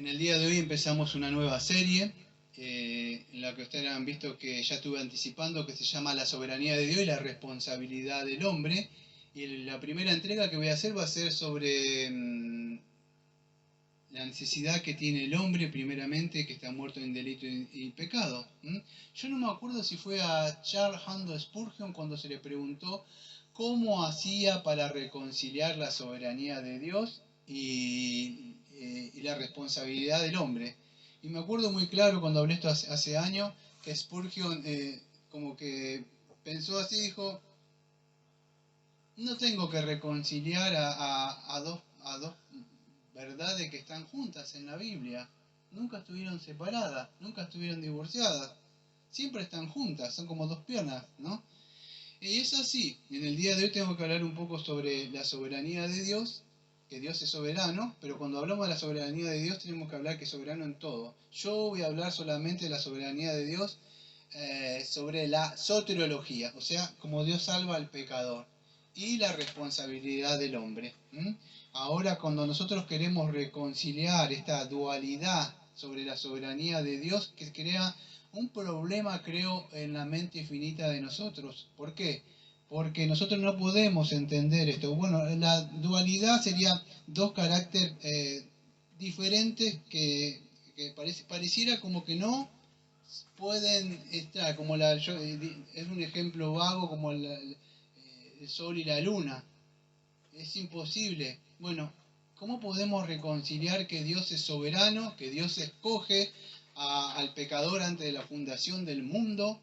el día de hoy empezamos una nueva serie en la que ustedes han visto que ya estuve anticipando, que se llama La soberanía de Dios y la responsabilidad del hombre. Y la primera entrega que voy a hacer va a ser sobre la necesidad que tiene el hombre, primeramente, que está muerto en delito y pecado. Yo no me acuerdo si fue a Charles Haddon Spurgeon cuando se le preguntó cómo hacía para reconciliar la soberanía de Dios y la responsabilidad del hombre. Y me acuerdo muy claro cuando hablé esto hace años, que Spurgeon como que pensó así, dijo, no tengo que reconciliar a dos verdades que están juntas en la Biblia. Nunca estuvieron separadas, nunca estuvieron divorciadas. Siempre están juntas, son como dos piernas, ¿no? Y es así. En el día de hoy tengo que hablar un poco sobre la soberanía de Dios, que Dios es soberano, pero cuando hablamos de la soberanía de Dios tenemos que hablar que es soberano en todo. Yo voy a hablar solamente de la soberanía de Dios sobre la soteriología, o sea, como Dios salva al pecador, y la responsabilidad del hombre. Ahora, cuando nosotros queremos reconciliar esta dualidad sobre la soberanía de Dios, que crea un problema, creo, en la mente finita de nosotros. ¿Por qué? Porque nosotros no podemos entender esto. Bueno, la dualidad sería dos caracteres diferentes que pareciera como que no pueden estar, como es un ejemplo vago como el sol y la luna. Es imposible. Bueno, ¿cómo podemos reconciliar que Dios es soberano, que Dios escoge al pecador antes de la fundación del mundo?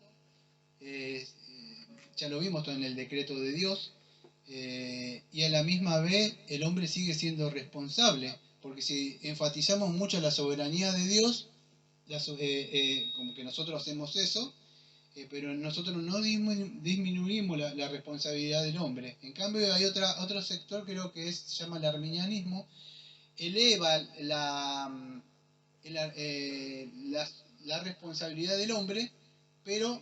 Ya lo vimos todo en el decreto de Dios. Y a la misma vez el hombre sigue siendo responsable, porque si enfatizamos mucho la soberanía de Dios, como que nosotros hacemos eso, pero nosotros no disminuimos la responsabilidad del hombre. En cambio hay otro sector, creo que se llama el arminianismo, eleva la, la responsabilidad del hombre, pero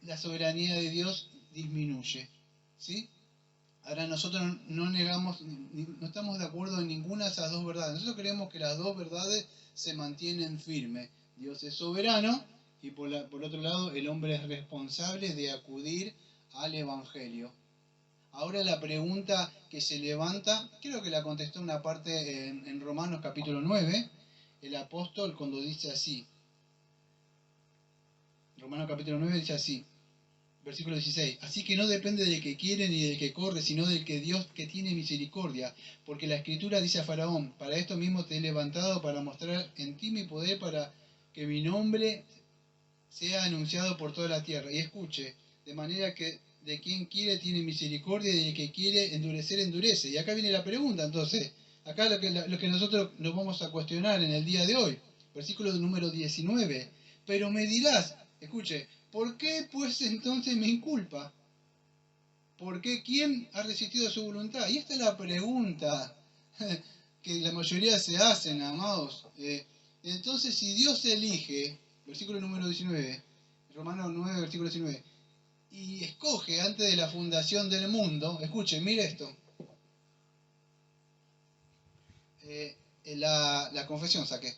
la soberanía de Dios disminuye. ¿Sí? Ahora nosotros no negamos, no estamos de acuerdo en ninguna de esas dos verdades. Nosotros creemos que las dos verdades se mantienen firmes. Dios es soberano y por otro lado el hombre es responsable de acudir al Evangelio. Ahora la pregunta que se levanta, creo que la contestó una parte en Romanos capítulo 9, el apóstol cuando dice así. Romanos capítulo 9 dice así. Versículo 16. Así que no depende del que quiere ni del que corre, sino del que Dios que tiene misericordia. Porque la Escritura dice a Faraón, para esto mismo te he levantado para mostrar en ti mi poder para que mi nombre sea anunciado por toda la tierra. Y escuche, de manera que de quien quiere tiene misericordia y del que quiere endurecer, endurece. Y acá viene la pregunta, entonces. Acá lo que nosotros nos vamos a cuestionar en el día de hoy. Versículo número 19. Pero me dirás, escuche, ¿por qué pues entonces me inculpa? ¿Por qué quién ha resistido a su voluntad? Y esta es la pregunta que la mayoría se hacen, amados. Entonces, si Dios elige, versículo número 19, Romanos 9, versículo 19, y escoge antes de la fundación del mundo, escuchen, mire esto. La confesión saqué.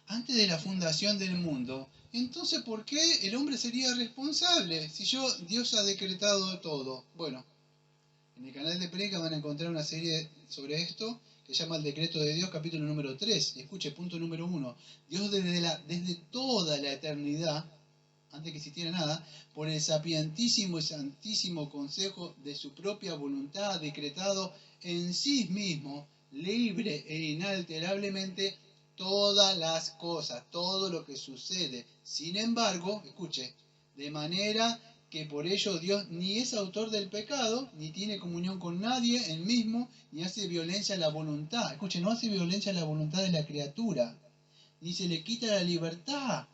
Antes de la fundación del mundo, entonces ¿por qué el hombre sería responsable si Dios ha decretado todo? Bueno, en el canal de Predica van a encontrar una serie sobre esto que se llama El Decreto de Dios, capítulo número 3. Y escuche, punto número 1. Dios desde toda la eternidad, antes que existiera nada, por el sapientísimo y santísimo consejo de su propia voluntad, ha decretado en sí mismo, libre e inalterablemente, todas las cosas, todo lo que sucede. Sin embargo, escuche, de manera que por ello Dios ni es autor del pecado, ni tiene comunión con nadie, él mismo, ni hace violencia a la voluntad. Escuche, no hace violencia a la voluntad de la criatura, ni se le quita la libertad.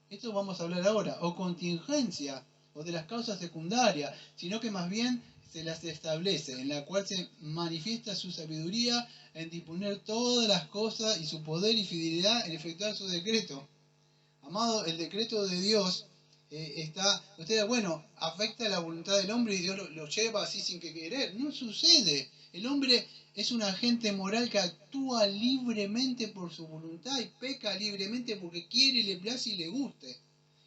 Esto vamos a hablar ahora, o contingencia, o de las causas secundarias, sino que más bien se las establece, en la cual se manifiesta su sabiduría en disponer todas las cosas y su poder y fidelidad en efectuar su decreto. Amado, el decreto de Dios bueno, afecta la voluntad del hombre y Dios lo lleva así sin que querer. No sucede. El hombre es un agente moral que actúa libremente por su voluntad y peca libremente porque quiere, le place y le guste.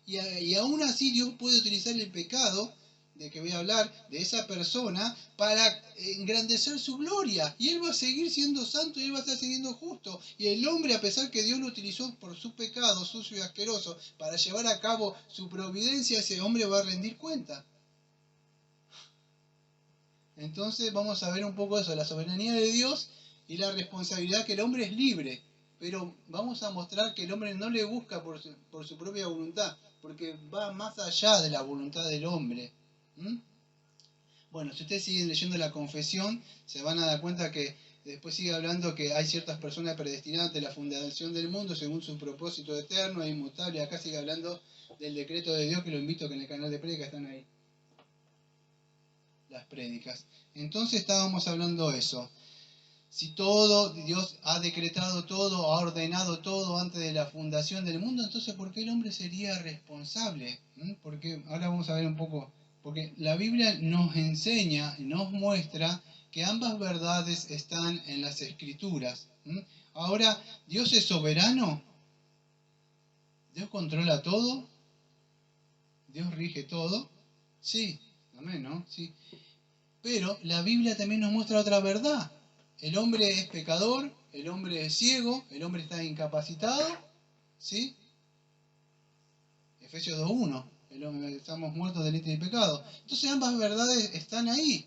Y aún así Dios puede utilizar el pecado de que voy a hablar, de esa persona, para engrandecer su gloria. Y él va a seguir siendo santo y él va a estar siguiendo justo. Y el hombre, a pesar que Dios lo utilizó por su pecado sucio y asqueroso para llevar a cabo su providencia, ese hombre va a rendir cuenta. Entonces vamos a ver un poco eso, la soberanía de Dios y la responsabilidad que el hombre es libre. Pero vamos a mostrar que el hombre no le busca por su propia voluntad, porque va más allá de la voluntad del hombre. ¿Mm? Bueno, si ustedes siguen leyendo la confesión, se van a dar cuenta que después sigue hablando que hay ciertas personas predestinadas de la fundación del mundo según su propósito eterno e inmutable. Acá sigue hablando del decreto de Dios, que lo invito, que en el canal de prédica están ahí las prédicas. Entonces estábamos hablando eso. Si todo, Dios ha decretado todo, ha ordenado todo antes de la fundación del mundo, entonces ¿por qué el hombre sería responsable? Porque ahora vamos a ver un poco, porque la Biblia nos enseña, nos muestra que ambas verdades están en las Escrituras. Ahora, ¿Dios es soberano? ¿Dios controla todo? ¿Dios rige todo? Sí, amén, ¿no? Sí. Pero la Biblia también nos muestra otra verdad. El hombre es pecador, el hombre es ciego, el hombre está incapacitado, ¿sí? Efesios 2:1, estamos muertos del delito y pecado. Entonces ambas verdades están ahí.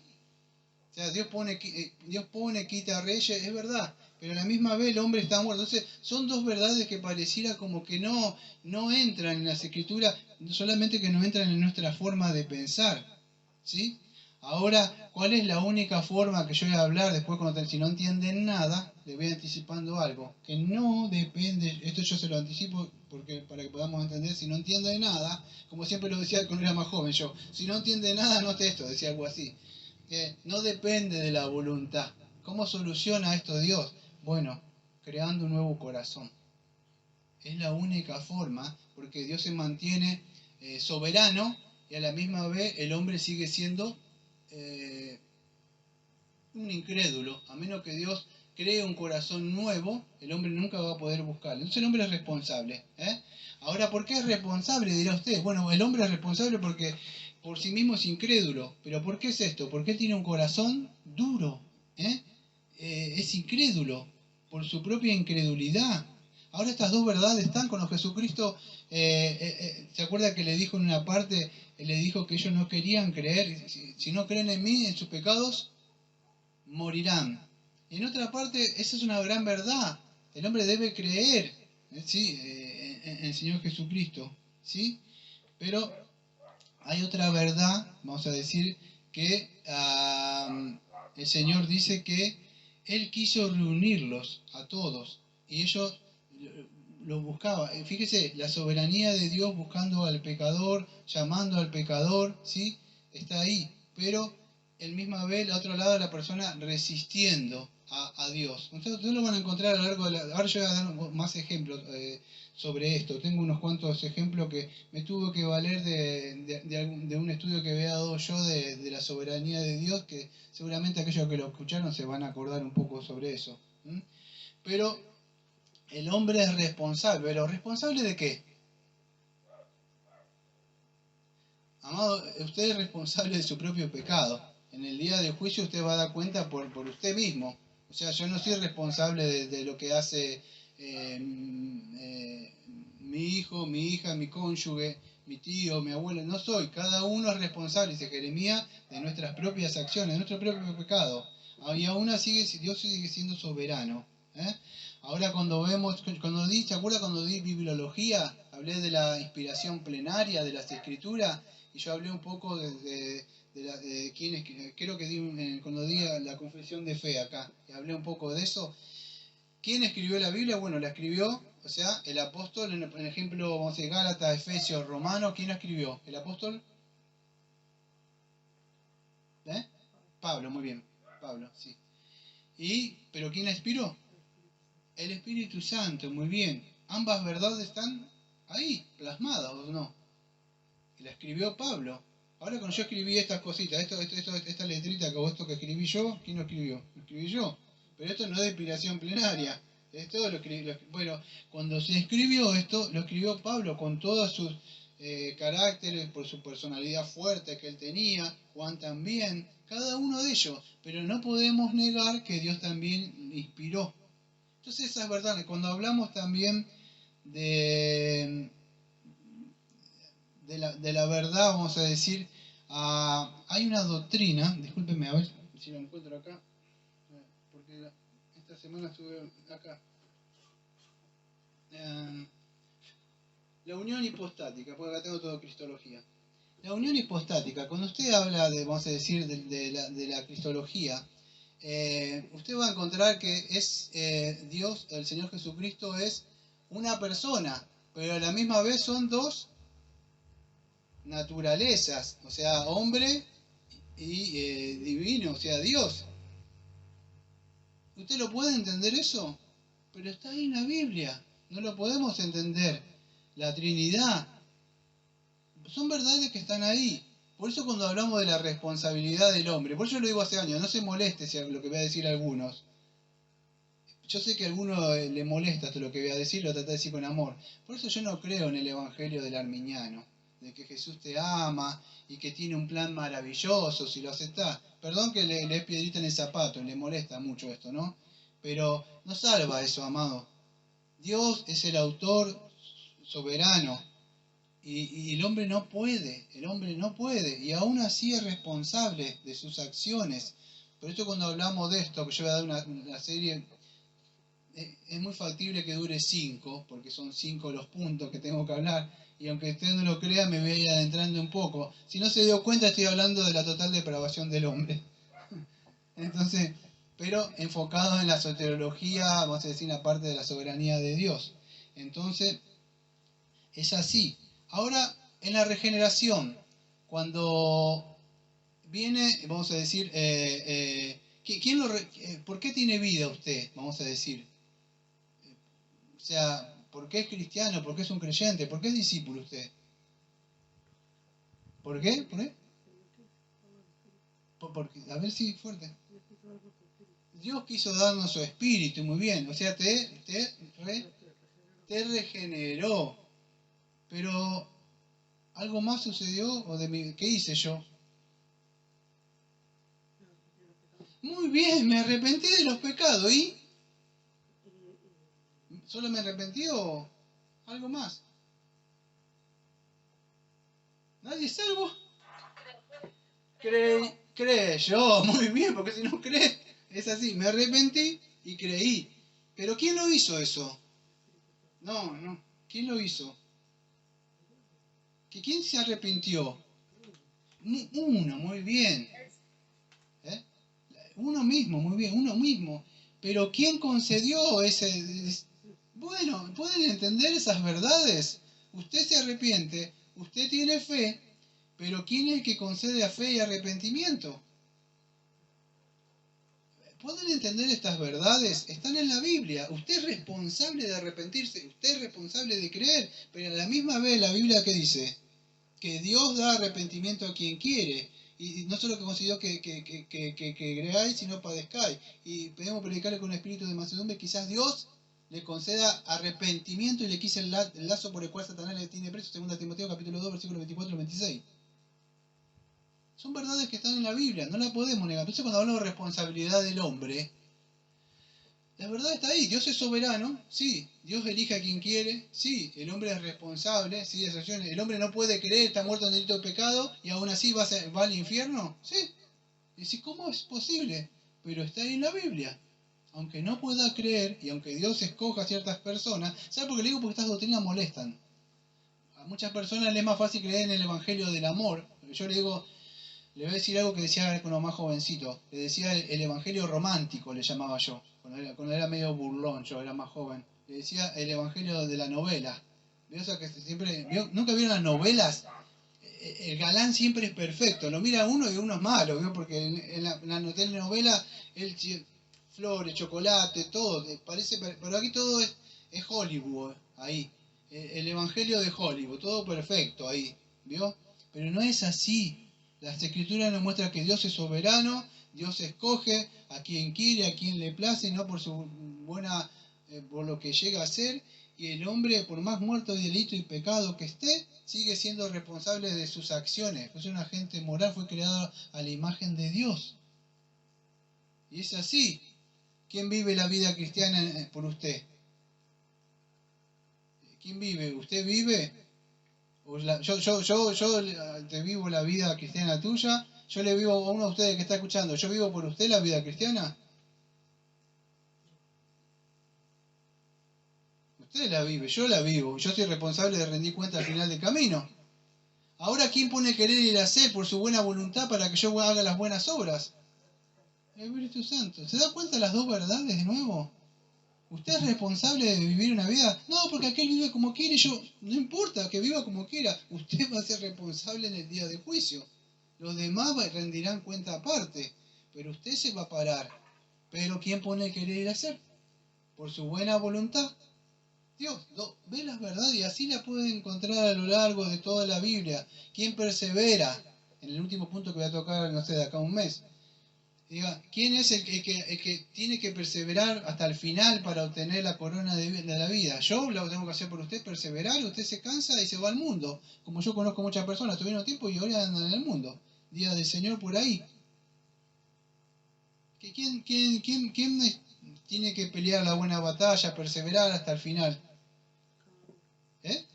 O sea, Dios pone, quita reyes, es verdad, pero a la misma vez el hombre está muerto. Entonces son dos verdades que pareciera como que no entran en las escrituras, solamente que no entran en nuestra forma de pensar, ¿sí? Ahora, ¿cuál es la única forma que yo voy a hablar después si no entienden nada? Les voy anticipando algo, que no depende, esto yo se lo anticipo porque para que podamos entender, si no entiende nada, como siempre lo decía cuando era más joven yo, si no entiende nada, anote esto, decía algo así. No depende de la voluntad. ¿Cómo soluciona esto Dios? Bueno, creando un nuevo corazón. Es la única forma, porque Dios se mantiene soberano y a la misma vez el hombre sigue siendo un incrédulo. A menos que Dios cree un corazón nuevo, el hombre nunca va a poder buscarlo. Entonces el hombre es responsable. Ahora, ¿por qué es responsable? Dirá usted. Bueno, el hombre es responsable porque por sí mismo es incrédulo. ¿Pero por qué es esto? Porque él tiene un corazón duro. Es incrédulo por su propia incredulidad. Ahora estas dos verdades están con los Jesucristo. ¿Se acuerda que le dijo en una parte, le dijo que ellos no querían creer? Si no creen en mí, en sus pecados, morirán. Y en otra parte, esa es una gran verdad. El hombre debe creer, ¿sí? En el Señor Jesucristo, ¿sí? Pero hay otra verdad, vamos a decir, que el Señor dice que Él quiso reunirlos a todos y ellos lo buscaban. Fíjese, la soberanía de Dios buscando al pecador, llamando al pecador, ¿sí? Está ahí, pero el misma vez, al otro lado, la persona resistiendo a Dios. Ustedes lo van a encontrar a lo largo de la... Ahora yo voy a dar más ejemplos sobre esto. Tengo unos cuantos ejemplos que me tuve que valer de un estudio que había dado yo de la soberanía de Dios, que seguramente aquellos que lo escucharon se van a acordar un poco sobre eso. Pero el hombre es responsable. ¿Pero responsable de qué? Amado, usted es responsable de su propio pecado. En el día del juicio usted va a dar cuenta por usted mismo. O sea, yo no soy responsable de lo que hace mi hijo, mi hija, mi cónyuge, mi tío, mi abuelo. No soy. Cada uno es responsable, dice Jeremías, de nuestras propias acciones, de nuestro propio pecado. Y aún así Dios sigue siendo soberano. Ahora ¿se acuerda cuando di bibliología? Hablé de la inspiración plenaria de las escrituras y yo hablé un poco de quiénes, creo que cuando di la confesión de fe acá, y hablé un poco de eso. ¿Quién escribió la Biblia? Bueno, la escribió, o sea, el apóstol, en el ejemplo, vamos a decir, Gálatas, Efesios, Romanos, ¿quién la escribió? ¿El apóstol? Pablo, muy bien, Pablo, sí. ¿Pero quién la inspiró? El Espíritu Santo, muy bien. Ambas verdades están ahí, plasmadas, ¿o no? la escribió Pablo. Ahora cuando yo escribí estas cositas, esta letrita que esto que escribí yo, ¿quién lo escribió? Lo escribí yo. Pero esto no es de inspiración plenaria. Esto bueno, cuando se escribió esto, lo escribió Pablo con todos sus caracteres, por su personalidad fuerte que él tenía, Juan también, cada uno de ellos. Pero no podemos negar que Dios también inspiró. Entonces esa es verdad. Cuando hablamos también de, de la verdad, vamos a decir, hay una doctrina, discúlpenme a ver si lo encuentro acá, porque esta semana estuve acá. La unión hipostática, porque acá tengo todo cristología. La unión hipostática, cuando usted habla de, vamos a decir, de la cristología, usted va a encontrar que es Dios, el Señor Jesucristo es una persona, pero a la misma vez son dos naturalezas, o sea, hombre y divino, o sea, Dios. ¿Usted lo puede entender eso? Pero está ahí en la Biblia, no lo podemos entender. La Trinidad, son verdades que están ahí. Por eso cuando hablamos de la responsabilidad del hombre, por eso lo digo hace años, no se moleste si lo que voy a decir a algunos. Yo sé que a algunos le molesta esto lo que voy a decir, lo trato de decir con amor. Por eso yo no creo en el evangelio del arminiano, de que Jesús te ama y que tiene un plan maravilloso si lo aceptás. Perdón que le es piedrita en el zapato, le molesta mucho esto, ¿no? Pero no salva eso, amado. Dios es el autor soberano y el hombre no puede, y aún así es responsable de sus acciones. Por eso cuando hablamos de esto, que yo voy a dar una serie, es muy factible que dure 5, porque son 5 los puntos que tengo que hablar, y aunque usted no lo crea, me voy a ir adentrando un poco. Si no se dio cuenta, estoy hablando de la total depravación del hombre. Entonces, pero enfocado en la soteriología, vamos a decir, en la parte de la soberanía de Dios. Entonces, es así. Ahora, en la regeneración, cuando viene, vamos a decir, ¿por qué tiene vida usted? Vamos a decir. O sea, ¿por qué es cristiano? ¿Por qué es un creyente? ¿Por qué es discípulo usted? ¿Por qué? ¿Por qué? A ver si fuerte. Dios quiso darnos su espíritu, muy bien. O sea, te regeneró. Pero, ¿algo más sucedió? ¿Qué hice yo? Muy bien, me arrepentí de los pecados. ¿Y? ¿Solo me arrepentí o algo más? ¿Nadie es salvo? Creyó, muy bien, porque si no cree, es así. Me arrepentí y creí. Pero ¿quién lo hizo eso? No. ¿Quién lo hizo? ¿Quién se arrepintió? Uno, muy bien. ¿Eh? Uno mismo, muy bien, uno mismo. Pero ¿quién concedió ese? Bueno, ¿pueden entender esas verdades? Usted se arrepiente, usted tiene fe, pero ¿quién es el que concede a fe y arrepentimiento? ¿Pueden entender estas verdades? Están en la Biblia. Usted es responsable de arrepentirse, usted es responsable de creer, pero a la misma vez la Biblia ¿qué dice? Que Dios da arrepentimiento a quien quiere. Y no solo que consiguió que creáis, sino padezcáis. Y podemos predicarle con un espíritu de mansedumbre, quizás Dios le conceda arrepentimiento y le quise el lazo por el cual Satanás le tiene preso, 2 Timoteo capítulo 2, versículos 24 y 26. Son verdades que están en la Biblia, no la podemos negar. Entonces cuando hablamos de responsabilidad del hombre, la verdad está ahí. Dios es soberano, sí. Dios elige a quien quiere, sí. El hombre es responsable, sí. El hombre no puede creer, está muerto en delito de pecado y aún así va al infierno, sí. Y decís, ¿cómo es posible? Pero está ahí en la Biblia. Aunque no pueda creer y aunque Dios escoja a ciertas personas, ¿sabe por qué le digo? Porque estas doctrinas molestan. A muchas personas les es más fácil creer en el Evangelio del amor. Yo le digo, le voy a decir algo que decía cuando más jovencito. Le decía el evangelio romántico, le llamaba yo. Cuando era medio burlón, yo era más joven. Le decía el evangelio de la novela. ¿Nunca vieron las novelas? El galán siempre es perfecto. Lo mira uno y uno es malo, ¿vio? Porque en la telenovela, flores, chocolate, todo. Parece, pero aquí todo es Hollywood, ahí. El evangelio de Hollywood, todo perfecto ahí, ¿vio? Pero no es así. Las Escrituras nos muestran que Dios es soberano, Dios escoge a quien quiere, a quien le place, no por su buena, por lo que llega a ser, y el hombre, por más muerto de delito y pecado que esté, sigue siendo responsable de sus acciones. Pues un agente moral, fue creado a la imagen de Dios. Y es así. ¿Quién vive la vida cristiana por usted? ¿Quién vive? ¿Usted vive? Yo te vivo la vida cristiana tuya. Yo le vivo a uno de ustedes que está escuchando. ¿Yo vivo por usted la vida cristiana? Usted la vive, yo la vivo. Yo soy responsable de rendir cuenta al final del camino. Ahora, ¿quién pone querer y el hacer por su buena voluntad para que yo haga las buenas obras? El Espíritu Santo. ¿Se da cuenta de las dos verdades de nuevo? ¿Usted es responsable de vivir una vida? No, porque aquel vive como quiere, yo, no importa que viva como quiera, usted va a ser responsable en el día del juicio. Los demás rendirán cuenta aparte, pero usted se va a parar. Pero ¿quién pone el querer y el hacer? Por su buena voluntad. Dios ve la verdad y así la puede encontrar a lo largo de toda la Biblia. ¿Quién persevera? En el último punto que voy a tocar, no sé, de acá a un mes. Diga, ¿quién es el que tiene que perseverar hasta el final para obtener la corona de la vida? Yo lo tengo que hacer por usted, perseverar, usted se cansa y se va al mundo. Como yo conozco muchas personas, tuvieron tiempo y ahora andan en el mundo. Día del Señor por ahí. ¿Quién tiene que pelear la buena batalla, perseverar hasta el final? ¿Eh?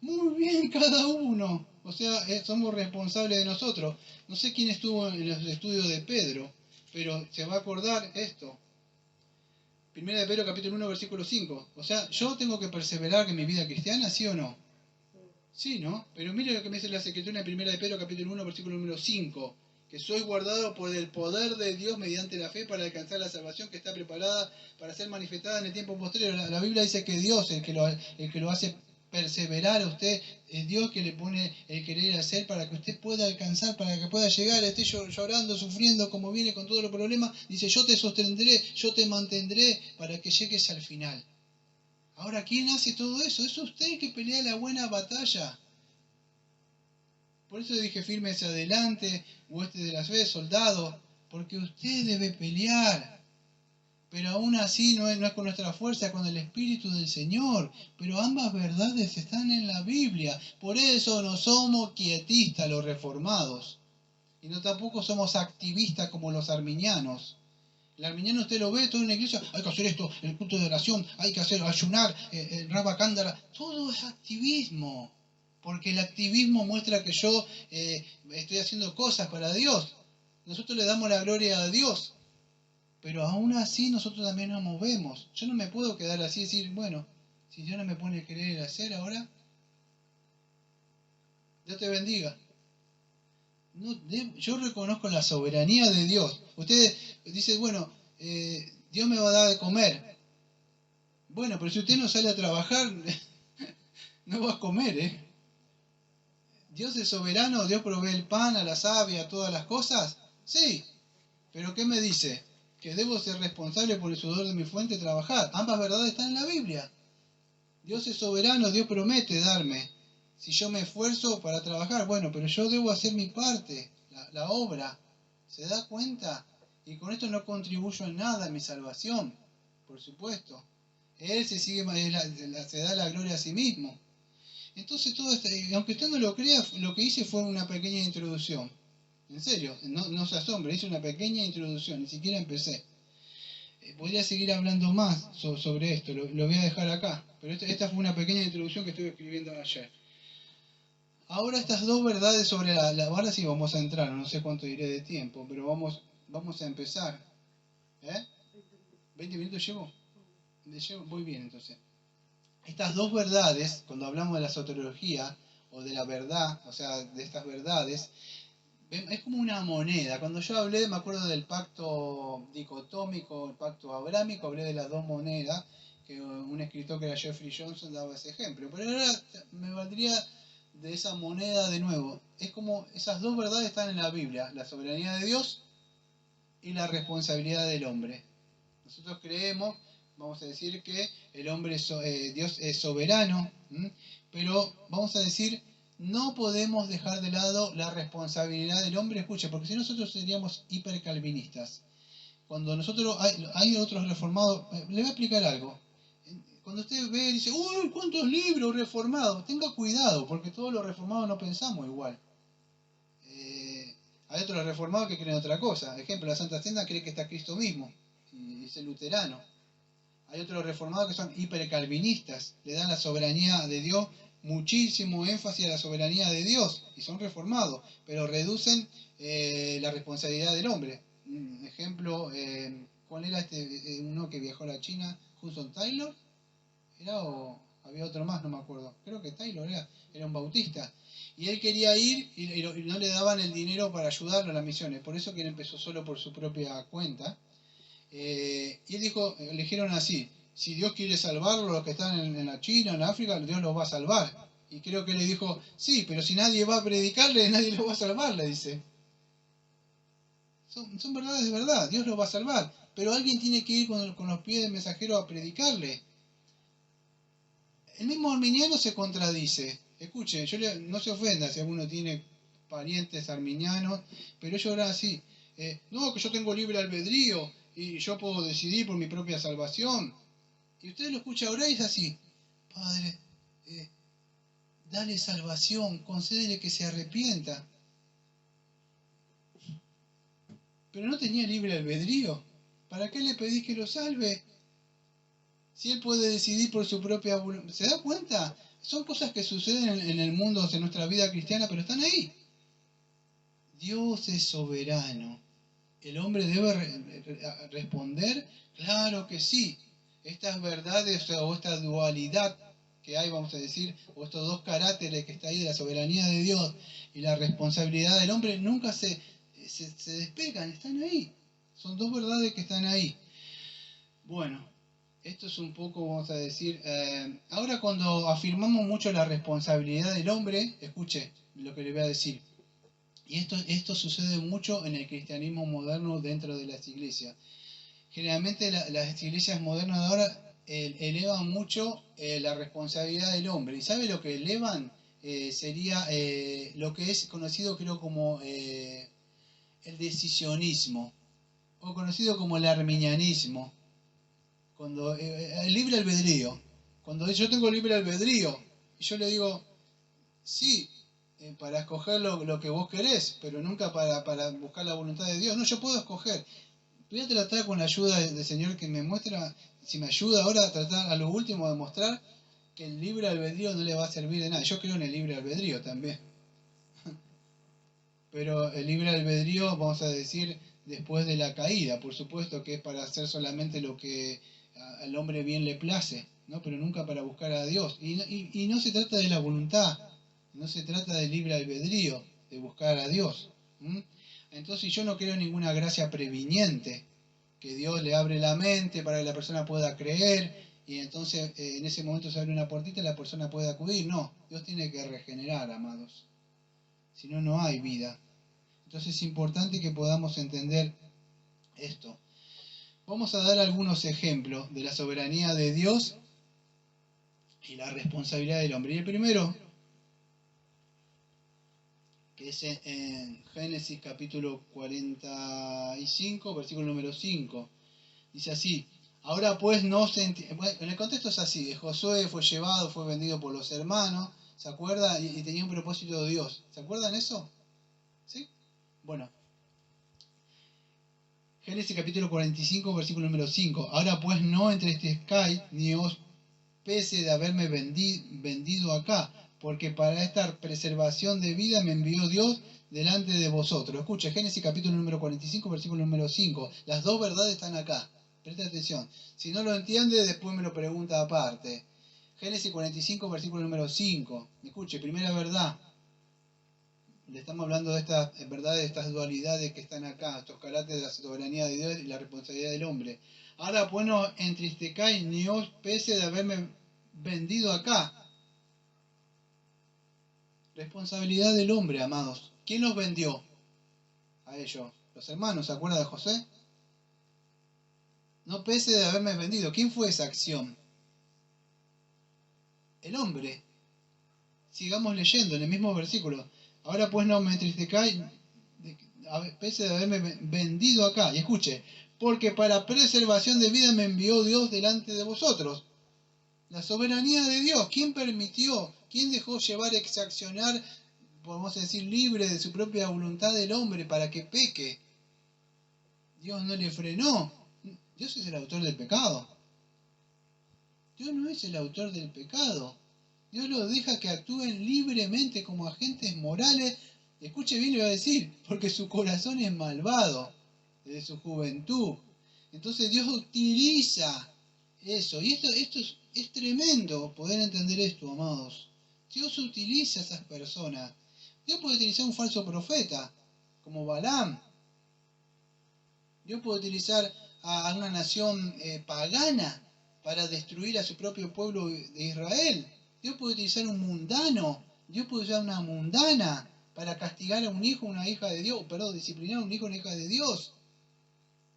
Muy bien, cada uno. O sea, somos responsables de nosotros. No sé quién estuvo en los estudios de Pedro, pero se va a acordar esto. Primera de Pedro capítulo 1 versículo 5. O sea, ¿yo tengo que perseverar en mi vida cristiana, sí o no? Sí, ¿no? Pero mire lo que me dice la Escritura en Primera de Pedro capítulo 1 versículo número 5. Que soy guardado por el poder de Dios mediante la fe para alcanzar la salvación que está preparada para ser manifestada en el tiempo posterior. La Biblia dice que Dios, el que lo hace perseverar a usted, es Dios que le pone el querer hacer para que usted pueda alcanzar, para que pueda llegar, esté llorando, sufriendo, como viene con todos los problemas. Dice, yo te sostendré, yo te mantendré para que llegues al final. Ahora, ¿quién hace todo eso? Es usted el que pelea la buena batalla. Por eso dije, fírmese adelante, hueste de la fe, soldado, porque usted debe pelear. Pero aún así no es con nuestra fuerza, con el Espíritu del Señor. Pero ambas verdades están en la Biblia. Por eso no somos quietistas los reformados. Y no tampoco somos activistas como los arminianos. El arminiano usted lo ve, todo en la iglesia, hay que hacer esto, el culto de oración, hay que hacer ayunar, el Rabba Cándara. Todo es activismo. Porque el activismo muestra que yo estoy haciendo cosas para Dios. Nosotros le damos la gloria a Dios. Pero aún así nosotros también nos movemos. Yo no me puedo quedar así y decir, bueno, si Dios no me pone a querer hacer ahora, Dios te bendiga. No, yo reconozco la soberanía de Dios. Usted dice, bueno, Dios me va a dar de comer. Bueno, pero si usted no sale a trabajar, no va a comer, ¿eh? ¿Dios es soberano? ¿Dios provee el pan a la savia, a todas las cosas? Sí. ¿Pero qué me dice? Que debo ser responsable por el sudor de mi fuente y trabajar. Ambas verdades están en la Biblia. Dios es soberano, Dios promete darme. Si yo me esfuerzo para trabajar, bueno, pero yo debo hacer mi parte, la obra. ¿Se da cuenta? Y con esto no contribuyo en nada a mi salvación, por supuesto. Él se da la gloria a sí mismo. Entonces, todo esto, aunque usted no lo crea, lo que hice fue una pequeña introducción. En serio, no se asombre, hice una pequeña introducción, ni siquiera empecé. Podría seguir hablando más sobre esto, lo voy a dejar acá, pero esta fue una pequeña introducción que estuve escribiendo ayer. Ahora estas dos verdades sobre ahora sí vamos a entrar, no sé cuánto diré de tiempo, pero vamos a empezar. ¿Eh? ¿20 minutos llevo? Voy bien entonces. Estas dos verdades, cuando hablamos de la soteriología o de la verdad, o sea, de estas verdades, es como una moneda. Cuando yo hablé, me acuerdo del pacto dicotómico, el pacto abrámico, hablé de las dos monedas, que un escritor que era Jeffrey Johnson daba ese ejemplo. Pero ahora me valdría de esa moneda de nuevo. Es como esas dos verdades están en la Biblia, la soberanía de Dios y la responsabilidad del hombre. Nosotros creemos, vamos a decir que el hombre, Dios es soberano, pero vamos a decir no podemos dejar de lado la responsabilidad del hombre, escuche, porque si nosotros seríamos hipercalvinistas. Cuando nosotros, hay otros reformados, le voy a explicar algo. Cuando usted ve y dice, uy, ¿cuántos libros reformados? Tenga cuidado, porque todos los reformados no pensamos igual. Hay otros reformados que creen otra cosa. Por ejemplo, la Santa Cena cree que está Cristo mismo, y es el luterano. Hay otros reformados que son hipercalvinistas, le dan la soberanía de Dios, muchísimo énfasis a la soberanía de Dios, y son reformados, pero reducen la responsabilidad del hombre. Un ejemplo, ¿cuál era uno que viajó a la China? ¿Hudson Taylor? ¿Era o había otro más? No me acuerdo. Creo que Taylor era un bautista. Y él quería ir y no le daban el dinero para ayudarlo a las misiones. Por eso que él empezó solo por su propia cuenta. Y él dijo, le dijeron así, si Dios quiere salvarlo, los que están en la China, en África, Dios los va a salvar. Y creo que le dijo, sí, pero si nadie va a predicarle, nadie los va a salvar, le dice. Son verdades de verdad, Dios los va a salvar. Pero alguien tiene que ir con los pies del mensajero a predicarle. El mismo arminiano se contradice. Escuche, no se ofenda si alguno tiene parientes arminianos, pero ellos eran así. No, que yo tengo libre albedrío y yo puedo decidir por mi propia salvación. Y usted lo escucha ahora y es así. Padre, dale salvación, concédele que se arrepienta. Pero no tenía libre albedrío. ¿Para qué le pedís que lo salve? Si él puede decidir por su propia voluntad. ¿Se da cuenta? Son cosas que suceden en el mundo, en nuestra vida cristiana, pero están ahí. Dios es soberano. ¿El hombre debe responder? Claro que sí. Estas verdades o esta dualidad que hay, vamos a decir, o estos dos caracteres que está ahí de la soberanía de Dios y la responsabilidad del hombre, nunca se despegan, están ahí. Son dos verdades que están ahí. Bueno, esto es un poco, vamos a decir, ahora cuando afirmamos mucho la responsabilidad del hombre, escuche lo que le voy a decir, y esto sucede mucho en el cristianismo moderno dentro de las iglesias. Generalmente las iglesias modernas de ahora elevan mucho la responsabilidad del hombre. ¿Y sabe lo que elevan? Sería lo que es conocido creo como el decisionismo, o conocido como el arminianismo. Cuando el libre albedrío. Cuando yo tengo libre albedrío, y yo le digo, sí, para escoger lo que vos querés, pero nunca para buscar la voluntad de Dios. No, yo puedo escoger. Voy a tratar con la ayuda del Señor que me muestra, si me ayuda ahora a tratar a lo último de mostrar que el libre albedrío no le va a servir de nada. Yo creo en el libre albedrío también. Pero el libre albedrío, vamos a decir, después de la caída, por supuesto que es para hacer solamente lo que al hombre bien le place, ¿no? Pero nunca para buscar a Dios. Y no se trata de la voluntad, no se trata del libre albedrío, de buscar a Dios. Entonces yo no creo en ninguna gracia previniente, que Dios le abre la mente para que la persona pueda creer y entonces en ese momento se abre una puertita y la persona puede acudir. No, Dios tiene que regenerar, amados. Si no, no hay vida. Entonces es importante que podamos entender esto. Vamos a dar algunos ejemplos de la soberanía de Dios y la responsabilidad del hombre. Y el primero, que es en Génesis capítulo 45, versículo número 5. Dice así, ahora pues no se bueno, en el contexto es así, Josué fue llevado, fue vendido por los hermanos, ¿se acuerda? Y tenía un propósito de Dios. ¿Se acuerdan eso? ¿Sí? Bueno, Génesis capítulo 45, versículo número 5. Ahora pues no entristezcáis ni os pese de haberme vendido acá, porque para esta preservación de vida me envió Dios delante de vosotros. Escucha, Génesis capítulo número 45, versículo número 5. Las dos verdades están acá. Presta atención. Si no lo entiende, después me lo pregunta aparte. Génesis 45, versículo número 5. Escuche, primera verdad. Le estamos hablando de estas verdades, de estas dualidades que están acá, estos caracteres de la soberanía de Dios y la responsabilidad del hombre. Ahora, pues no entristezcáis ni os pese de haberme vendido acá. Responsabilidad del hombre, amados. ¿Quién los vendió a ellos? Los hermanos, ¿se acuerda de José? No pese de haberme vendido. ¿Quién fue esa acción? El hombre. sigamos leyendo en el mismo versículo. Ahora pues no me entristezcáis, a pese de haberme vendido acá. Y escuche, porque para preservación de vida me envió Dios delante de vosotros. La soberanía de Dios. ¿Quién permitió? ¿Quién dejó llevar, exaccionar, podemos decir, libre de su propia voluntad del hombre para que peque? Dios no le frenó. Dios es el autor del pecado. Dios no es el autor del pecado. Dios los deja que actúen libremente como agentes morales. Escuche bien, le voy a decir, porque su corazón es malvado desde su juventud. Entonces Dios utiliza eso. Y esto es tremendo poder entender esto, amados. Dios utiliza a esas personas. Dios puede utilizar un falso profeta, como Balaam. Dios puede utilizar a una nación pagana para destruir a su propio pueblo de Israel. Dios puede utilizar un mundano. Dios puede usar una mundana para castigar a un hijo o una hija de Dios. Perdón, disciplinar a un hijo o una hija de Dios.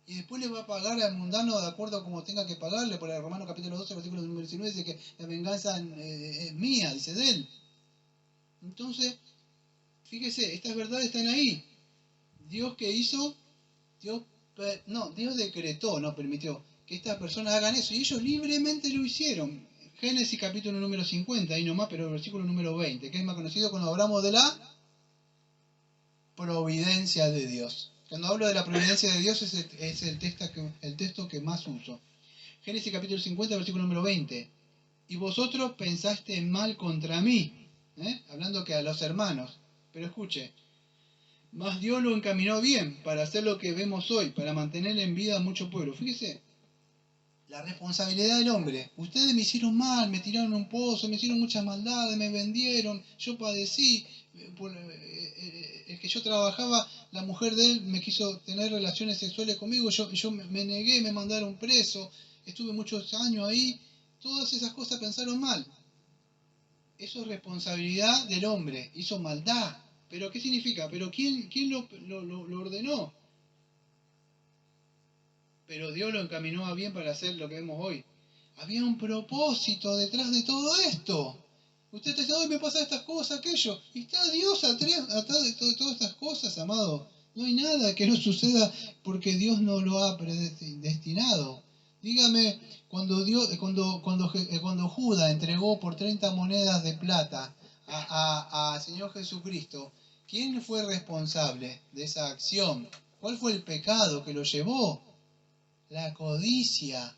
Y después le va a pagar al mundano de acuerdo a como tenga que pagarle. Por el Romanos capítulo 12, versículo número 19, dice que la venganza es mía, dice de él. Entonces, fíjese, estas verdades están ahí. Dios que hizo, Dios decretó, no permitió que estas personas hagan eso. Y ellos libremente lo hicieron. Génesis capítulo número 50, ahí nomás, pero el versículo número 20, que es más conocido cuando hablamos de la providencia de Dios. Cuando hablo de la providencia de Dios es el texto que más uso. Génesis capítulo 50, versículo número 20. Y vosotros pensaste mal contra mí. Hablando que a los hermanos. Pero escuche. Mas Dios lo encaminó bien para hacer lo que vemos hoy, para mantener en vida a mucho pueblo. Fíjese, la responsabilidad del hombre. Ustedes me hicieron mal, me tiraron un pozo, me hicieron muchas maldades, me vendieron, yo padecí. El que yo trabajaba, la mujer de él me quiso tener relaciones sexuales conmigo, yo me negué, me mandaron preso, estuve muchos años ahí. Todas esas cosas pensaron mal. Eso es responsabilidad del hombre, hizo maldad. ¿Pero qué significa? ¿Pero quién lo ordenó? Pero Dios lo encaminó a bien para hacer lo que vemos hoy. Había un propósito detrás de todo esto. Usted está diciendo, hoy me pasa estas cosas, aquello. Y está Dios atrás de todas estas cosas, amado. No hay nada que no suceda porque Dios no lo ha predestinado. Dígame, cuando Judas entregó por 30 monedas de plata a Señor Jesucristo, ¿quién fue responsable de esa acción? ¿Cuál fue el pecado que lo llevó? La codicia.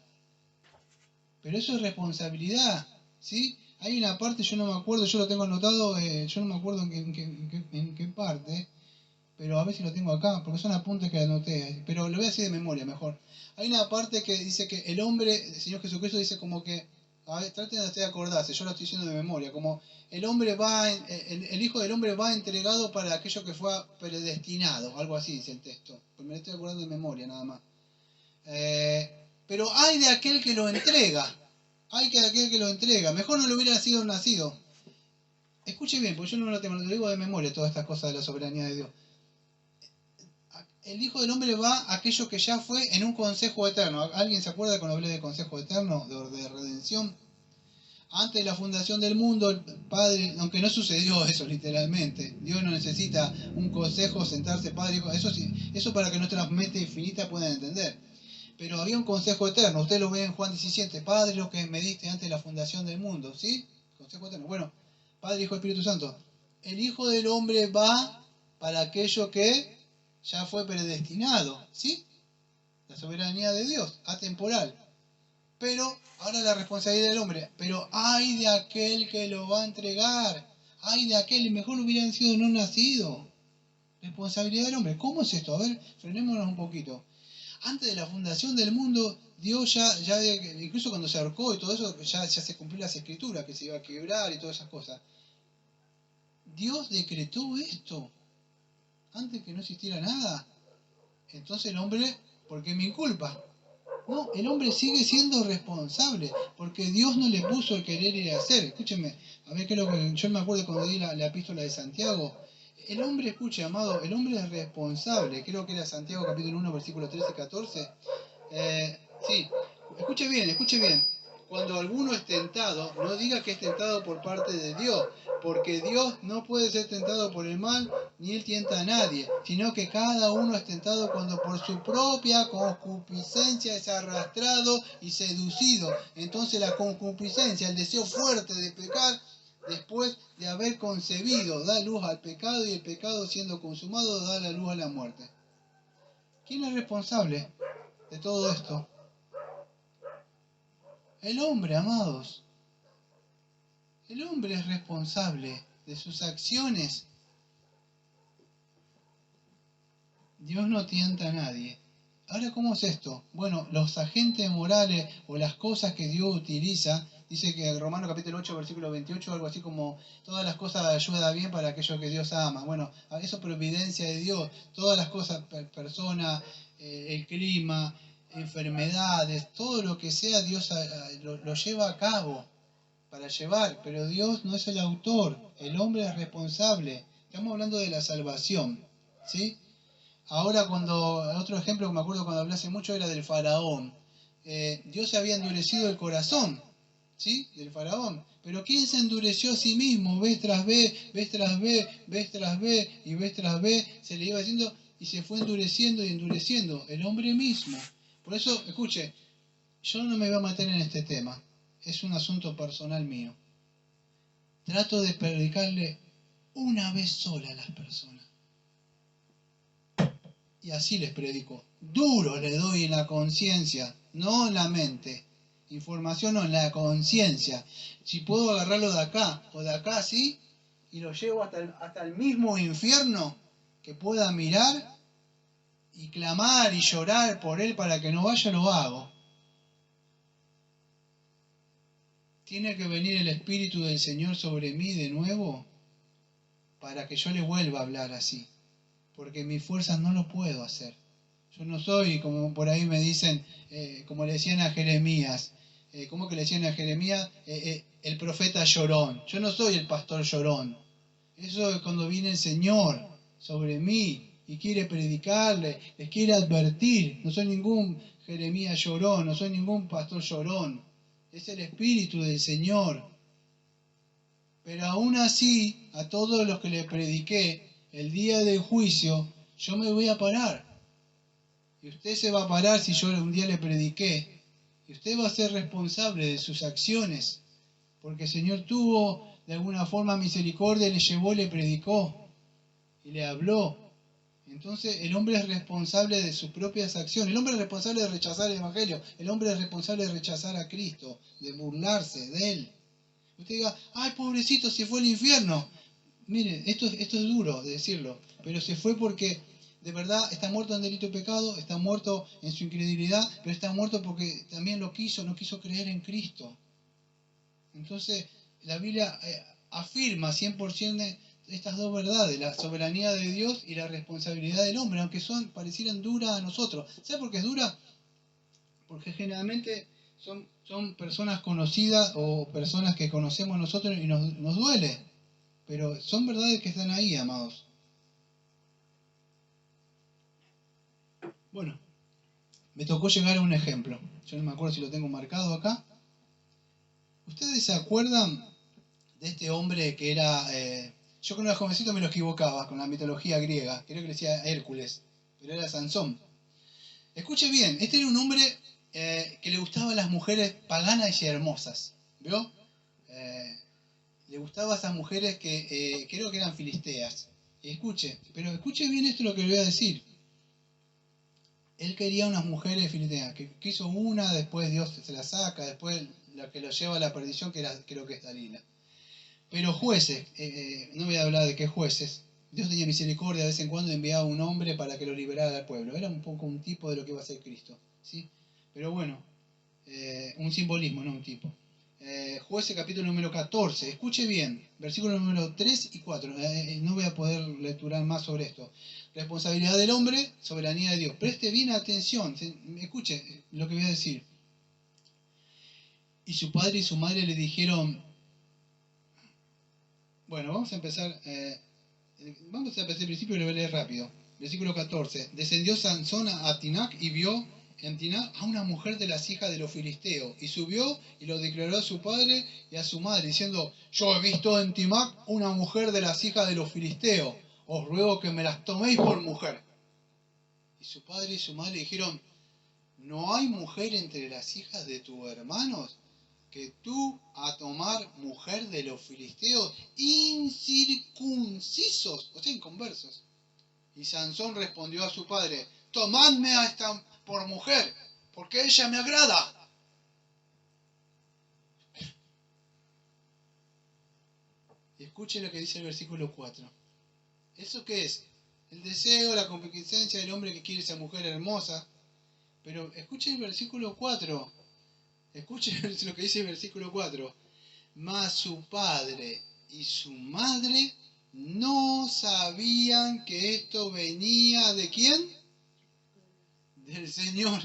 Pero eso es responsabilidad, ¿sí? Hay una parte, yo no me acuerdo, yo lo tengo anotado, yo no me acuerdo en qué parte, pero a ver si lo tengo acá, porque son apuntes que anoté, pero lo voy a decir de memoria mejor. Hay una parte que dice que el hombre, el Señor Jesucristo dice como que, a ver, traten de acordarse, yo lo estoy diciendo de memoria, como el hombre el Hijo del Hombre va entregado para aquello que fue predestinado, algo así dice el texto, pues me lo estoy acordando de memoria nada más. Pero hay de aquel que lo entrega, mejor no lo hubiera sido nacido. Escuche bien, porque yo no lo tengo, lo digo de memoria todas estas cosas de la soberanía de Dios. El Hijo del Hombre va a aquello que ya fue en un consejo eterno. ¿Alguien se acuerda cuando hablé de consejo eterno, de redención? Antes de la fundación del mundo, el Padre, aunque no sucedió eso literalmente, Dios no necesita un consejo, sentarse, Padre, Hijo, eso para que nuestra mente infinita puedan entender. Pero había un consejo eterno, usted lo ve en Juan 17, Padre, lo que me diste antes de la fundación del mundo, ¿sí? Consejo eterno. Bueno, Padre, Hijo, Espíritu Santo. El Hijo del Hombre va para aquello que ya fue predestinado, ¿sí? La soberanía de Dios, atemporal. Pero ahora la responsabilidad del hombre. Pero hay de aquel que lo va a entregar. Hay de aquel, y mejor hubieran sido no nacido. Responsabilidad del hombre. ¿Cómo es esto? A ver, frenémonos un poquito. Antes de la fundación del mundo, Dios incluso cuando se ahorcó y todo eso, ya se cumplió las escrituras, que se iba a quebrar y todas esas cosas. Dios decretó esto antes que no existiera nada. Entonces el hombre, ¿por qué me inculpa? No, el hombre sigue siendo responsable, porque Dios no le puso el querer y el hacer. Escúchenme, a ver qué es lo que yo me acuerdo cuando di la epístola de Santiago. El hombre, escuche, amado, el hombre es responsable. Creo que era Santiago capítulo 1, versículo 13 y 14. Sí, escuche bien, escuche bien. cuando alguno es tentado, no diga que es tentado por parte de Dios, porque Dios no puede ser tentado por el mal, ni Él tienta a nadie, sino que cada uno es tentado cuando por su propia concupiscencia es arrastrado y seducido. Entonces la concupiscencia, el deseo fuerte de pecar, después de haber concebido, da luz al pecado, y el pecado siendo consumado da la luz a la muerte. ¿Quién es responsable de todo esto? El hombre, amados. El hombre es responsable de sus acciones. Dios no tienta a nadie. Ahora, ¿cómo es esto? Bueno, los agentes morales o las cosas que Dios utiliza, dice que en Romanos capítulo 8, versículo 28, algo así como todas las cosas ayudan bien para aquellos que Dios ama. Bueno, eso es providencia de Dios. Todas las cosas, personas, el clima, enfermedades, todo lo que sea, Dios lo lleva a cabo para llevar, pero Dios no es el autor, el hombre es responsable. Estamos hablando de la salvación, ¿sí? Ahora otro ejemplo que me acuerdo cuando hablé hace mucho era del faraón. Dios había endurecido el corazón, ¿sí? Del faraón. Pero ¿quién se endureció a sí mismo? Vez tras vez, vez tras vez, vez tras vez y vez tras vez, se le iba haciendo y se fue endureciendo y endureciendo. El hombre mismo. Por eso, escuche, yo no me voy a meter en este tema. Es un asunto personal mío. Trato de predicarle una vez sola a las personas. Y así les predico. Duro le doy en la conciencia, no en la mente. Información no, en la conciencia. Si puedo agarrarlo de acá o de acá, sí, y lo llevo hasta el mismo infierno, que pueda mirar y clamar y llorar por él para que no vaya, lo hago. Tiene que venir el Espíritu del Señor sobre mí de nuevo para que yo le vuelva a hablar así. Porque mis fuerzas no lo puedo hacer. Yo no soy, como por ahí me dicen, como le decían a Jeremías, ¿cómo que le decían a Jeremías? El profeta llorón. Yo no soy el pastor llorón. Eso es cuando viene el Señor sobre mí y quiere predicarle, les quiere advertir. No soy ningún Jeremías llorón, no soy ningún pastor llorón. Es el Espíritu del Señor. Pero aún así, a todos los que le prediqué, el día del juicio, yo me voy a parar. Y usted se va a parar si yo un día le prediqué. Y usted va a ser responsable de sus acciones. Porque el Señor tuvo de alguna forma misericordia, le llevó, le predicó y le habló. Entonces el hombre es responsable de sus propias acciones. El hombre es responsable de rechazar el Evangelio. El hombre es responsable de rechazar a Cristo, de burlarse de Él. Usted diga, ay, pobrecito, se fue al infierno. Mire, esto es duro de decirlo, pero se fue porque de verdad está muerto en delito y pecado, está muerto en su incredulidad, pero está muerto porque también no quiso creer en Cristo. Entonces, la Biblia afirma 100% estas dos verdades, la soberanía de Dios y la responsabilidad del hombre, aunque parecieran duras a nosotros. ¿Sabe por qué es dura? Porque generalmente son personas conocidas o personas que conocemos nosotros y nos duele. Pero son verdades que están ahí, amados. Bueno, me tocó llegar a un ejemplo. Yo no me acuerdo si lo tengo marcado acá. ¿Ustedes se acuerdan de este hombre que era... yo cuando era jovencito me lo equivocaba con la mitología griega. Creo que le decía Hércules, pero era Sansón. Escuche bien, este era un hombre que le gustaban las mujeres paganas y hermosas. ¿Vio? Le gustaban esas mujeres que creo que eran filisteas. Pero escuche bien esto lo que le voy a decir. Él quería unas mujeres filisteas, que quiso una, después Dios se la saca, después la que lo lleva a la perdición, creo que es Dalila. Pero jueces, no voy a hablar de qué jueces, Dios tenía misericordia, de vez en cuando enviaba un hombre para que lo liberara al pueblo. Era un poco un tipo de lo que iba a ser Cristo, ¿sí? Pero bueno, un simbolismo, no un tipo. Jueces capítulo número 14, escuche bien, versículo número 3 y 4, no voy a poder lecturar más sobre esto. Responsabilidad del hombre, soberanía de Dios. Preste bien atención, escuche lo que voy a decir. Y su padre y su madre le dijeron, bueno, vamos a empezar al principio y lo voy a leer rápido. Versículo 14, descendió Sansón a Tinac y vio en Timnat a una mujer de las hijas de los filisteos. Y subió y lo declaró a su padre y a su madre, diciendo, yo he visto en Timnat una mujer de las hijas de los filisteos. Os ruego que me las toméis por mujer. Y su padre y su madre dijeron, ¿no hay mujer entre las hijas de tus hermanos que tú a tomar mujer de los filisteos incircuncisos, o sea, inconversos? Y Sansón respondió a su padre, tomadme a esta por mujer, porque ella me agrada. Y escuchen lo que dice el versículo 4. ¿Eso qué es? El deseo, la concupiscencia del hombre que quiere esa mujer hermosa. Pero escuchen el versículo 4. Escuchen lo que dice el versículo 4. Mas su padre y su madre no sabían que esto venía ¿de quién? Del Señor.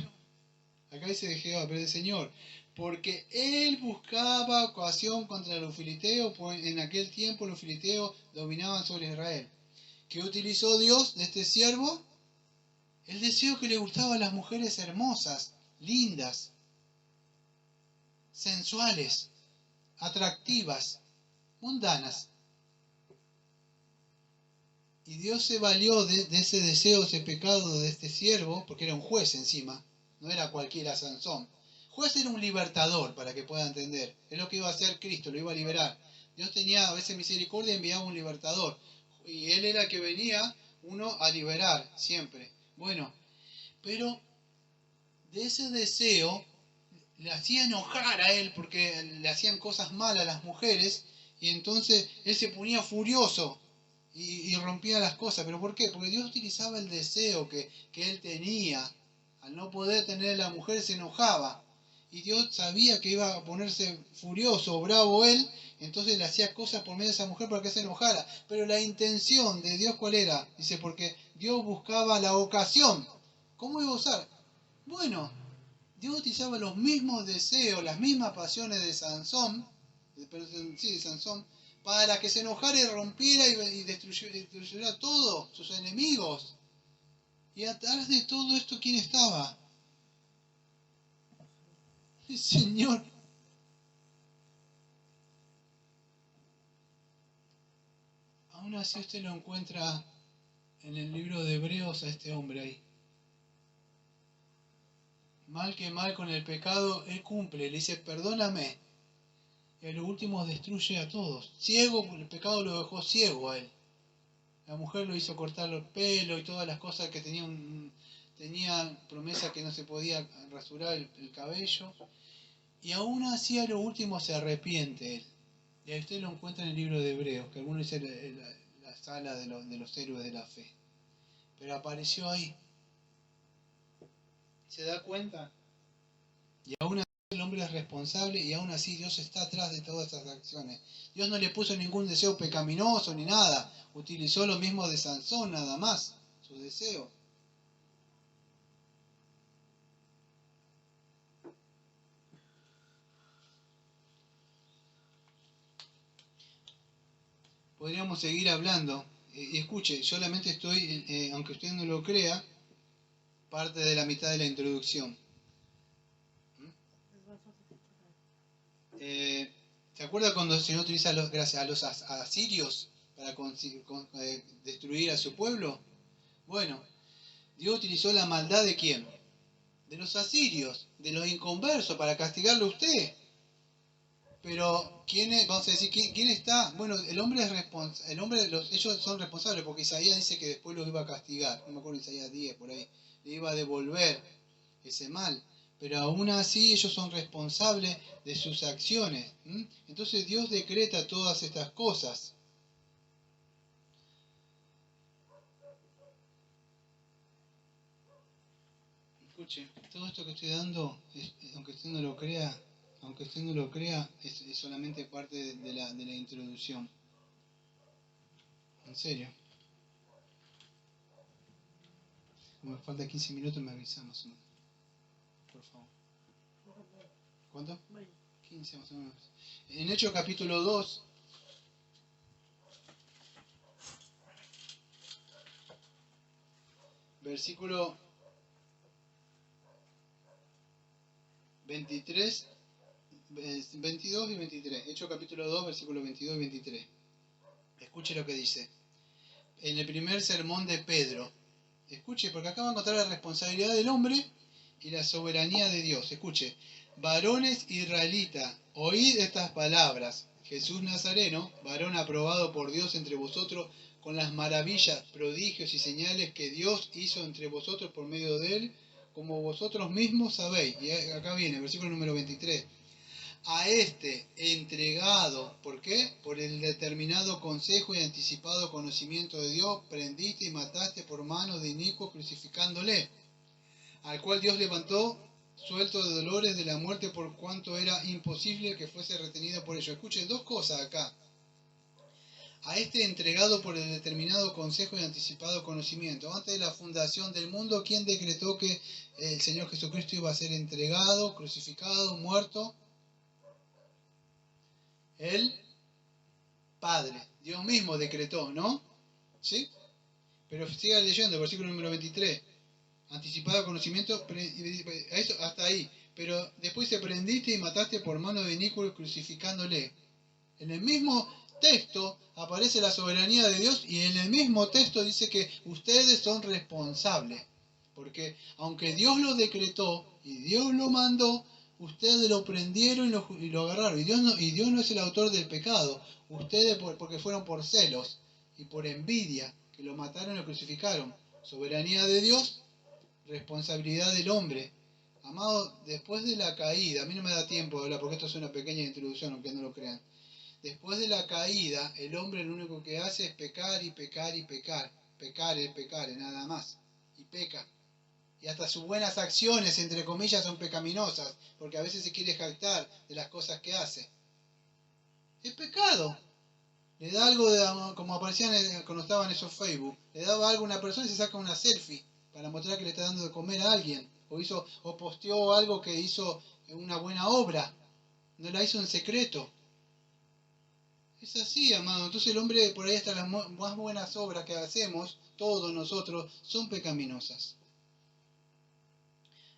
Acá dice de Jehová, pero del Señor. Porque él buscaba ocasión contra los filisteos, pues en aquel tiempo los filisteos dominaban sobre Israel. ¿Qué utilizó Dios de este siervo? El deseo que le gustaba a las mujeres hermosas, lindas, sensuales, atractivas, mundanas. Y Dios se valió de ese deseo, ese pecado de este siervo, porque era un juez encima, no era cualquiera Sansón. Juez era un libertador, para que pueda entender. Es lo que iba a hacer Cristo, lo iba a liberar. Dios tenía a veces misericordia y enviaba un libertador. Y él era el que venía uno a liberar, siempre. Bueno, pero de ese deseo le hacía enojar a él porque le hacían cosas malas a las mujeres y entonces él se ponía furioso y rompía las cosas. ¿Pero por qué? Porque Dios utilizaba el deseo que él tenía. Al no poder tener a la mujer se enojaba. Y Dios sabía que iba a ponerse furioso, bravo él, entonces le hacía cosas por medio de esa mujer para que se enojara. Pero la intención de Dios, ¿cuál era? Dice, porque Dios buscaba la ocasión. ¿Cómo iba a usar? Bueno, Dios utilizaba los mismos deseos, las mismas pasiones de Sansón, de Sansón, para que se enojara y rompiera y destruyera a todos sus enemigos. Y atrás de todo esto, ¿quién estaba? El Señor. Aún así usted lo encuentra en el libro de Hebreos a este hombre ahí. Mal que mal con el pecado, él cumple, le dice, perdóname. Y a lo último destruye a todos. Ciego, el pecado lo dejó ciego a él. La mujer lo hizo cortar los pelos y todas las cosas que tenía promesa que no se podía rasurar el cabello. Y aún así a lo último se arrepiente él. Y ahí usted lo encuentra en el libro de Hebreos, que algunos dicen la sala de los héroes de la fe. Pero apareció ahí. ¿Se da cuenta? Y aún así el hombre es responsable y aún así Dios está atrás de todas estas acciones. Dios no le puso ningún deseo pecaminoso ni nada. Utilizó lo mismo de Sansón nada más, su deseo. Podríamos seguir hablando. Y escuche, solamente estoy, aunque usted no lo crea, parte de la mitad de la introducción. ¿Se acuerda cuando el Señor utiliza gracias a los asirios para destruir a su pueblo? Bueno, Dios utilizó la maldad ¿de quién? De los asirios, de los inconversos, para castigarlo a usted. Pero, vamos a decir, ¿quién está? Bueno, el hombre es responsable, ellos son responsables, porque Isaías dice que después los iba a castigar, no me acuerdo, Isaías 10, por ahí, le iba a devolver ese mal. Pero aún así ellos son responsables de sus acciones. Entonces Dios decreta todas estas cosas. Escuche, todo esto que estoy dando, aunque usted no lo crea, es solamente parte de la introducción. En serio. Como me falta 15 minutos, me avisamos. Por favor. ¿Cuánto? 15 más o menos. En Hechos capítulo 2, versículo 23, 22 y 23. Hechos capítulo 2, versículos 22 y 23. Escuche lo que dice. En el primer sermón de Pedro. Escuche, porque acá va a encontrar la responsabilidad del hombre y la soberanía de Dios. Escuche. Varones israelitas, oíd estas palabras. Jesús Nazareno, varón aprobado por Dios entre vosotros, con las maravillas, prodigios y señales que Dios hizo entre vosotros por medio de él, como vosotros mismos sabéis. Y acá viene, versículo número 23. A este entregado, ¿por qué? Por el determinado consejo y anticipado conocimiento de Dios, prendiste y mataste por mano de inicuo crucificándole, al cual Dios levantó, suelto de dolores de la muerte, por cuanto era imposible que fuese retenido por ello. Escuchen dos cosas acá. A este entregado por el determinado consejo y anticipado conocimiento. Antes de la fundación del mundo, ¿quién decretó que el Señor Jesucristo iba a ser entregado, crucificado, muerto? El Padre. Dios mismo decretó, ¿no? ¿Sí? Pero siga leyendo el versículo número 23. Anticipado conocimiento, hasta ahí. Pero después se prendiste y mataste por mano de inicuo crucificándole. En el mismo texto aparece la soberanía de Dios y en el mismo texto dice que ustedes son responsables. Porque aunque Dios lo decretó y Dios lo mandó, ustedes lo prendieron y lo agarraron. Y Dios no es el autor del pecado. Ustedes porque fueron por celos y por envidia que lo mataron y lo crucificaron. Soberanía de Dios, responsabilidad del hombre. Amado, después de la caída, a mí no me da tiempo de hablar porque esto es una pequeña introducción, aunque no lo crean. Después de la caída, el hombre lo único que hace es pecar y pecar y pecar. Pecar, nada más. Y peca. Y hasta sus buenas acciones, entre comillas, son pecaminosas, porque a veces se quiere jactar de las cosas que hace. Es pecado. Le da algo, como aparecían cuando estaban en esos Facebook, le daba algo a una persona y se saca una selfie para mostrar que le está dando de comer a alguien. O posteó algo que hizo una buena obra. No la hizo en secreto. Es así, amado. Entonces el hombre, por ahí hasta las más buenas obras que hacemos, todos nosotros, son pecaminosas.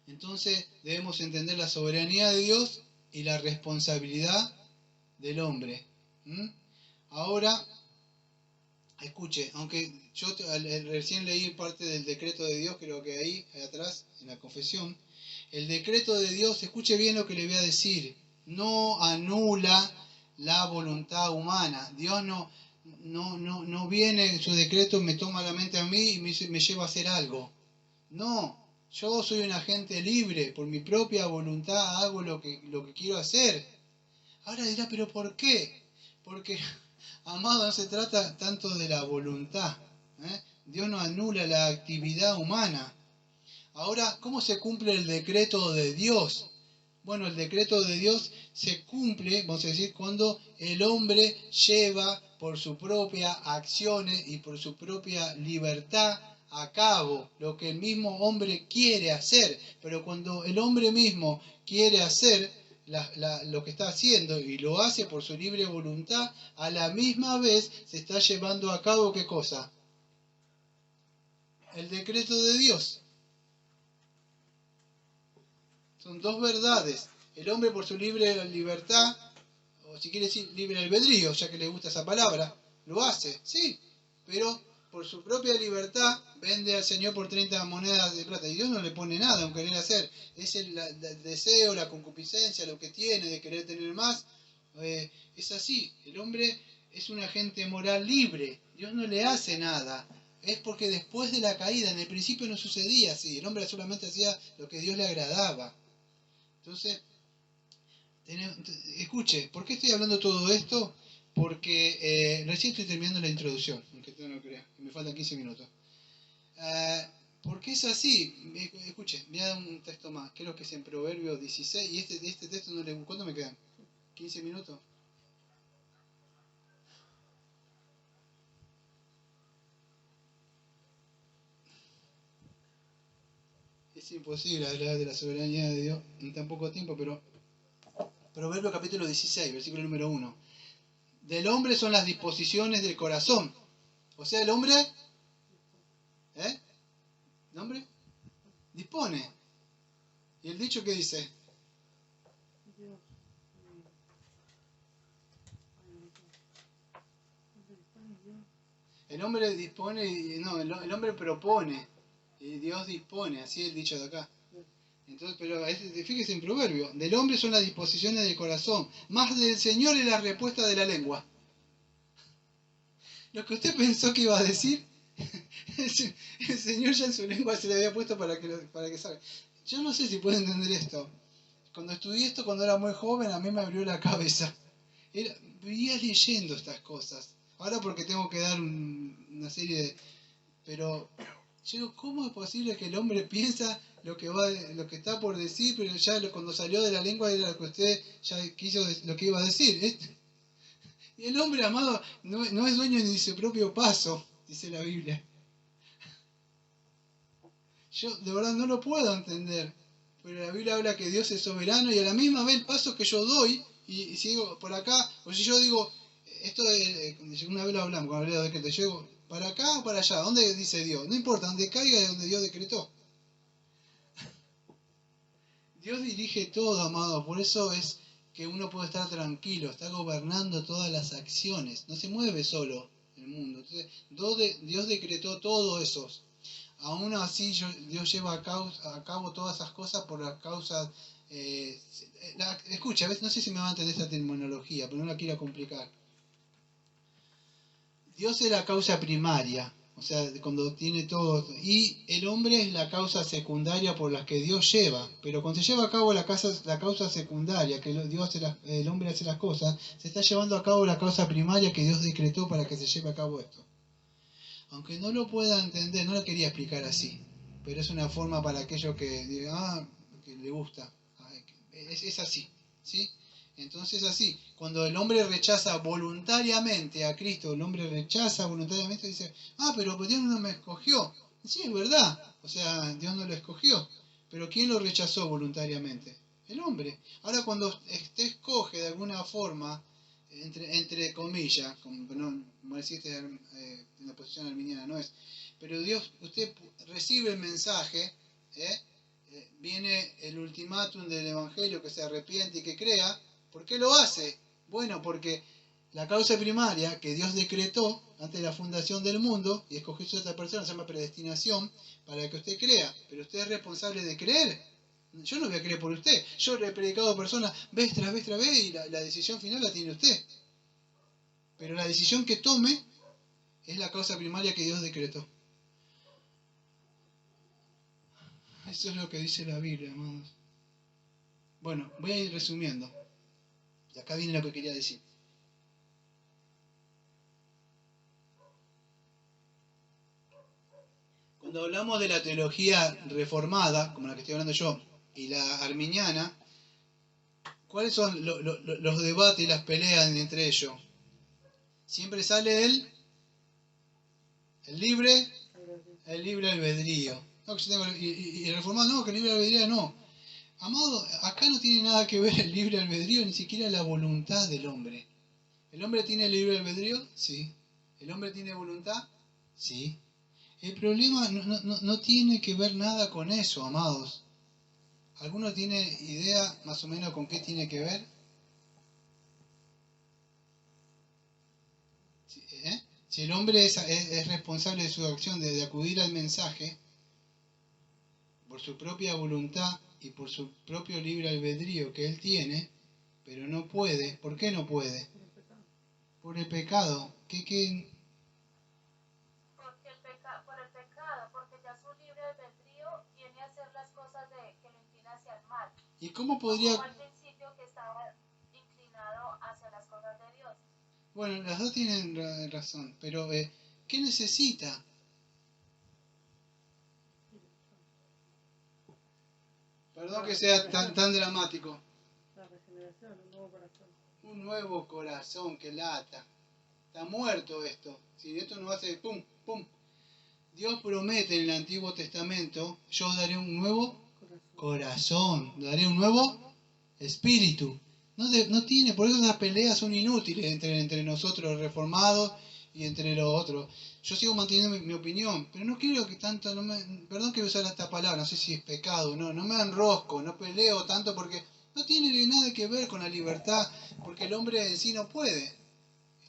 Entonces debemos entender la soberanía de Dios y la responsabilidad del hombre. Ahora, escuche, aunque yo recién leí parte del decreto de Dios, creo que ahí atrás, en la confesión, el decreto de Dios, escuche bien lo que le voy a decir, no anula la voluntad humana. Dios no viene en su decreto, me toma la mente a mí y me lleva a hacer algo. No, yo soy un agente libre, por mi propia voluntad hago lo que quiero hacer. Ahora dirá, ¿pero por qué? Porque, amado, no se trata tanto de la voluntad. Dios no anula la actividad humana. Ahora, ¿cómo se cumple el decreto de Dios? Bueno, el decreto de Dios se cumple, vamos a decir, cuando el hombre lleva por sus propias acciones y por su propia libertad a cabo lo que el mismo hombre quiere hacer. Pero cuando el hombre mismo quiere hacer lo que está haciendo y lo hace por su libre voluntad, a la misma vez se está llevando a cabo ¿qué cosa? El decreto de Dios. Son dos verdades. El hombre por su libre libertad, o si quiere decir libre albedrío, ya que le gusta esa palabra, lo hace, sí, pero por su propia libertad vende al Señor por 30 monedas de plata. Y Dios no le pone nada en querer hacer. Es el deseo, la concupiscencia, lo que tiene de querer tener más. Es así. El hombre es un agente moral libre. Dios no le hace nada. Es porque después de la caída, en el principio no sucedía así. El hombre solamente hacía lo que Dios le agradaba. Entonces, escuche, ¿por qué estoy hablando todo esto? Porque recién estoy terminando la introducción, aunque usted no lo crea, me faltan 15 minutos. Porque es así, escuche, voy a dar un texto más, creo que es en Proverbios 16, y este texto no le... ¿Cuánto me quedan? ¿15 minutos? Es imposible hablar de la soberanía de Dios en tan poco tiempo, pero Proverbios capítulo 16, versículo número 1. Del hombre son las disposiciones del corazón. O sea, el hombre... ¿El hombre? Dispone. ¿Y el dicho qué dice? El hombre dispone, no, el hombre propone, y Dios dispone, así es el dicho de acá. Entonces, pero fíjese en proverbio, del hombre son las disposiciones del corazón, más del Señor es la respuesta de la lengua. Lo que usted pensó que iba a decir, el Señor ya en su lengua se le había puesto para que salga. Yo no sé si puede entender esto. Cuando estudié esto, cuando era muy joven, a mí me abrió la cabeza. Vivía leyendo estas cosas. Ahora porque tengo que dar una serie de... Pero yo digo, ¿cómo es posible que el hombre piensa lo que está por decir, pero ya cuando salió de la lengua era lo que usted ya quiso, lo que iba a decir? Y el hombre, amado, no es dueño ni de su propio paso, dice la Biblia. Yo de verdad no lo puedo entender. Pero la Biblia habla que Dios es soberano y a la misma vez el paso que yo doy, y si digo por acá, o si yo digo, esto una vez lo hablamos, cuando hablé de decreto, yo digo, ¿para acá o para allá? ¿Dónde dice Dios? No importa, donde caiga es donde Dios decretó. Dios dirige todo, amado, por eso es que uno puede estar tranquilo, está gobernando todas las acciones, no se mueve solo el mundo. Entonces, Dios decretó todo eso. Aún así, Dios lleva a cabo todas esas cosas por las causas... escucha, ¿ves? No sé si me va a entender esta terminología, pero no la quiero complicar. Dios es la causa primaria, o sea, cuando tiene todo, y el hombre es la causa secundaria por la que Dios lleva. Pero cuando se lleva a cabo la causa secundaria, que el hombre hace las cosas, se está llevando a cabo la causa primaria que Dios decretó para que se lleve a cabo esto. Aunque no lo pueda entender, no lo quería explicar así, pero es una forma para aquellos que digan, que le gusta. Es así, ¿sí? Entonces así, cuando el hombre rechaza voluntariamente a Cristo, el hombre rechaza voluntariamente y dice, pero Dios no me escogió. Sí, es verdad, o sea, Dios no lo escogió, pero ¿quién lo rechazó voluntariamente? El hombre. Ahora cuando usted escoge de alguna forma, entre comillas, como deciste en la posición arminiana, no es, pero Dios, usted recibe el mensaje, viene el ultimátum del Evangelio, que se arrepiente y que crea. ¿Por qué lo hace? Bueno, porque la causa primaria que Dios decretó antes de la fundación del mundo, y escogió a otra persona, se llama predestinación, para que usted crea, pero usted es responsable de creer. Yo no voy a creer por usted. Yo le he predicado a personas vez tras vez tras vez y la decisión final la tiene usted. Pero la decisión que tome es la causa primaria que Dios decretó. Eso es lo que dice la Biblia, hermanos. Bueno, voy a ir resumiendo. Y acá viene lo que quería decir. Cuando hablamos de la teología reformada, como la que estoy hablando yo, y la arminiana, ¿cuáles son los debates y las peleas entre ellos? Siempre sale el libre albedrío. No, que yo tengo, y el reformado, no, que el libre albedrío no. Amado, acá no tiene nada que ver el libre albedrío, ni siquiera la voluntad del hombre. ¿El hombre tiene libre albedrío? Sí. ¿El hombre tiene voluntad? Sí. El problema no tiene que ver nada con eso, amados. ¿Alguno tiene idea más o menos con qué tiene que ver? Si el hombre es responsable de su acción, de acudir al mensaje, por su propia voluntad y por su propio libre albedrío que él tiene, pero no puede. ¿Por qué no puede? Por el pecado. Por el pecado, porque ya su libre albedrío viene a hacer las cosas que lo inclina hacia el mal. ¿Y cómo podría...? Como al principio que estaba inclinado hacia las cosas de Dios. Bueno, las dos tienen razón, pero ¿qué necesita? Perdón que sea tan dramático. La regeneración, un nuevo corazón. Un nuevo corazón que lata. Está muerto esto. Si esto no hace pum, pum. Dios promete en el Antiguo Testamento, yo os daré un nuevo corazón, daré un nuevo espíritu. No tiene, por eso esas peleas son inútiles entre nosotros los reformados y entre los otros. Yo sigo manteniendo mi opinión, pero no quiero que tanto, perdón que voy a usar esta palabra, no sé si es pecado, no me enrosco, no peleo tanto porque no tiene nada que ver con la libertad, porque el hombre en sí no puede.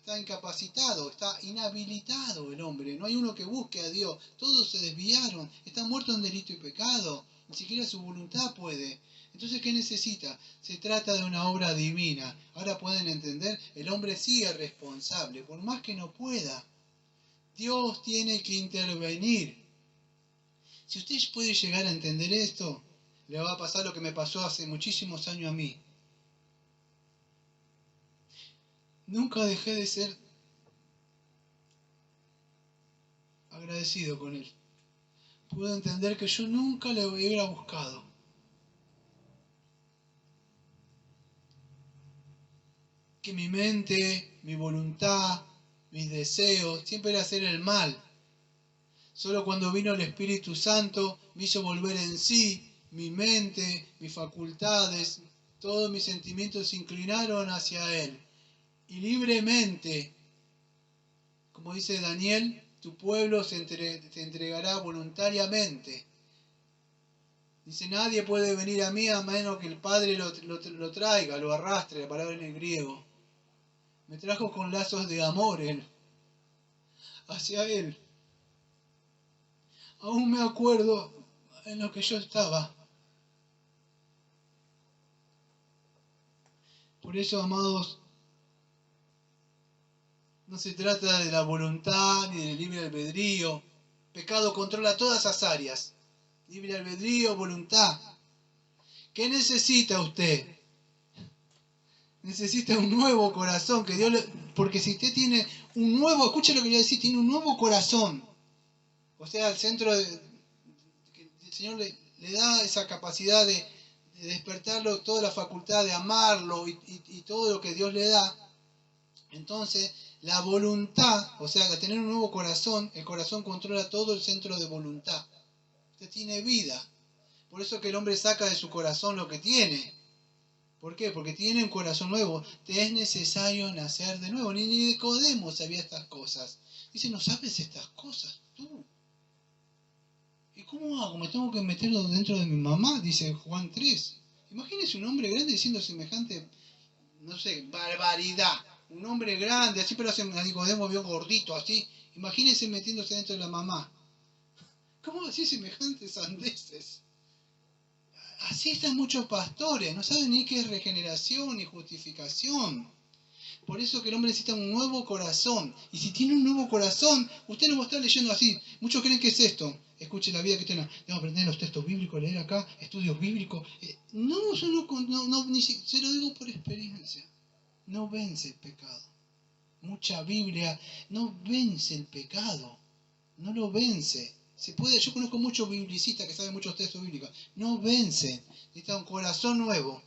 está incapacitado, está inhabilitado el hombre. No hay uno que busque a Dios. Todos se desviaron, está muerto en delito y pecado. Ni siquiera su voluntad puede. Entonces, ¿qué necesita? Se trata de una obra divina. Ahora pueden entender, el hombre sí es responsable, por más que no pueda. Dios tiene que intervenir. Si usted puede llegar a entender esto, le va a pasar lo que me pasó hace muchísimos años a mí. Nunca dejé de ser agradecido con Él. Pude entender que yo nunca le hubiera buscado. Que mi mente, mi voluntad, mis deseos, siempre era hacer el mal. Solo cuando vino el Espíritu Santo me hizo volver en sí, mi mente, mis facultades, todos mis sentimientos se inclinaron hacia Él. Y libremente, como dice Daniel, tu pueblo te entregará voluntariamente. Dice, nadie puede venir a mí a menos que el Padre lo traiga, lo arrastre, la palabra en el griego. Me trajo con lazos de amor Él, hacia Él. Aún me acuerdo en lo que yo estaba. Por eso, amados, no se trata de la voluntad ni del libre albedrío. Pecado controla todas esas áreas. Libre albedrío, voluntad. ¿Qué necesita usted? Necesita un nuevo corazón. Porque si usted tiene un nuevo, escuche lo que voy a decir, tiene un nuevo corazón. O sea, el centro que el Señor le da esa capacidad de despertarlo, toda la facultad de amarlo y todo lo que Dios le da. Entonces, la voluntad, o sea, al tener un nuevo corazón, el corazón controla todo el centro de voluntad. Usted tiene vida. Por eso que el hombre saca de su corazón lo que tiene. ¿Por qué? Porque tiene un corazón nuevo. Te es necesario nacer de nuevo. Ni Nicodemo sabía estas cosas. Dice, ¿no sabes estas cosas tú? ¿Y cómo hago? ¿Me tengo que meterlo dentro de mi mamá? Dice Juan 3. Imagínese un hombre grande diciendo semejante, no sé, barbaridad. Un hombre grande, así, pero a Nicodemo vio gordito, así. Imagínese metiéndose dentro de la mamá. ¿Cómo decir semejantes sandeces? Así están muchos pastores, no saben ni qué es regeneración ni justificación. Por eso que el hombre necesita un nuevo corazón. Y si tiene un nuevo corazón, usted no va a estar leyendo así. Muchos creen que es esto. Escuche la vida cristiana. Debo aprender los textos bíblicos, leer acá, estudios bíblicos. No, yo se lo digo por experiencia. No vence el pecado. Mucha Biblia no vence el pecado. No lo vence. Yo conozco muchos biblicistas que saben muchos textos bíblicos. No vence. Necesita un corazón nuevo.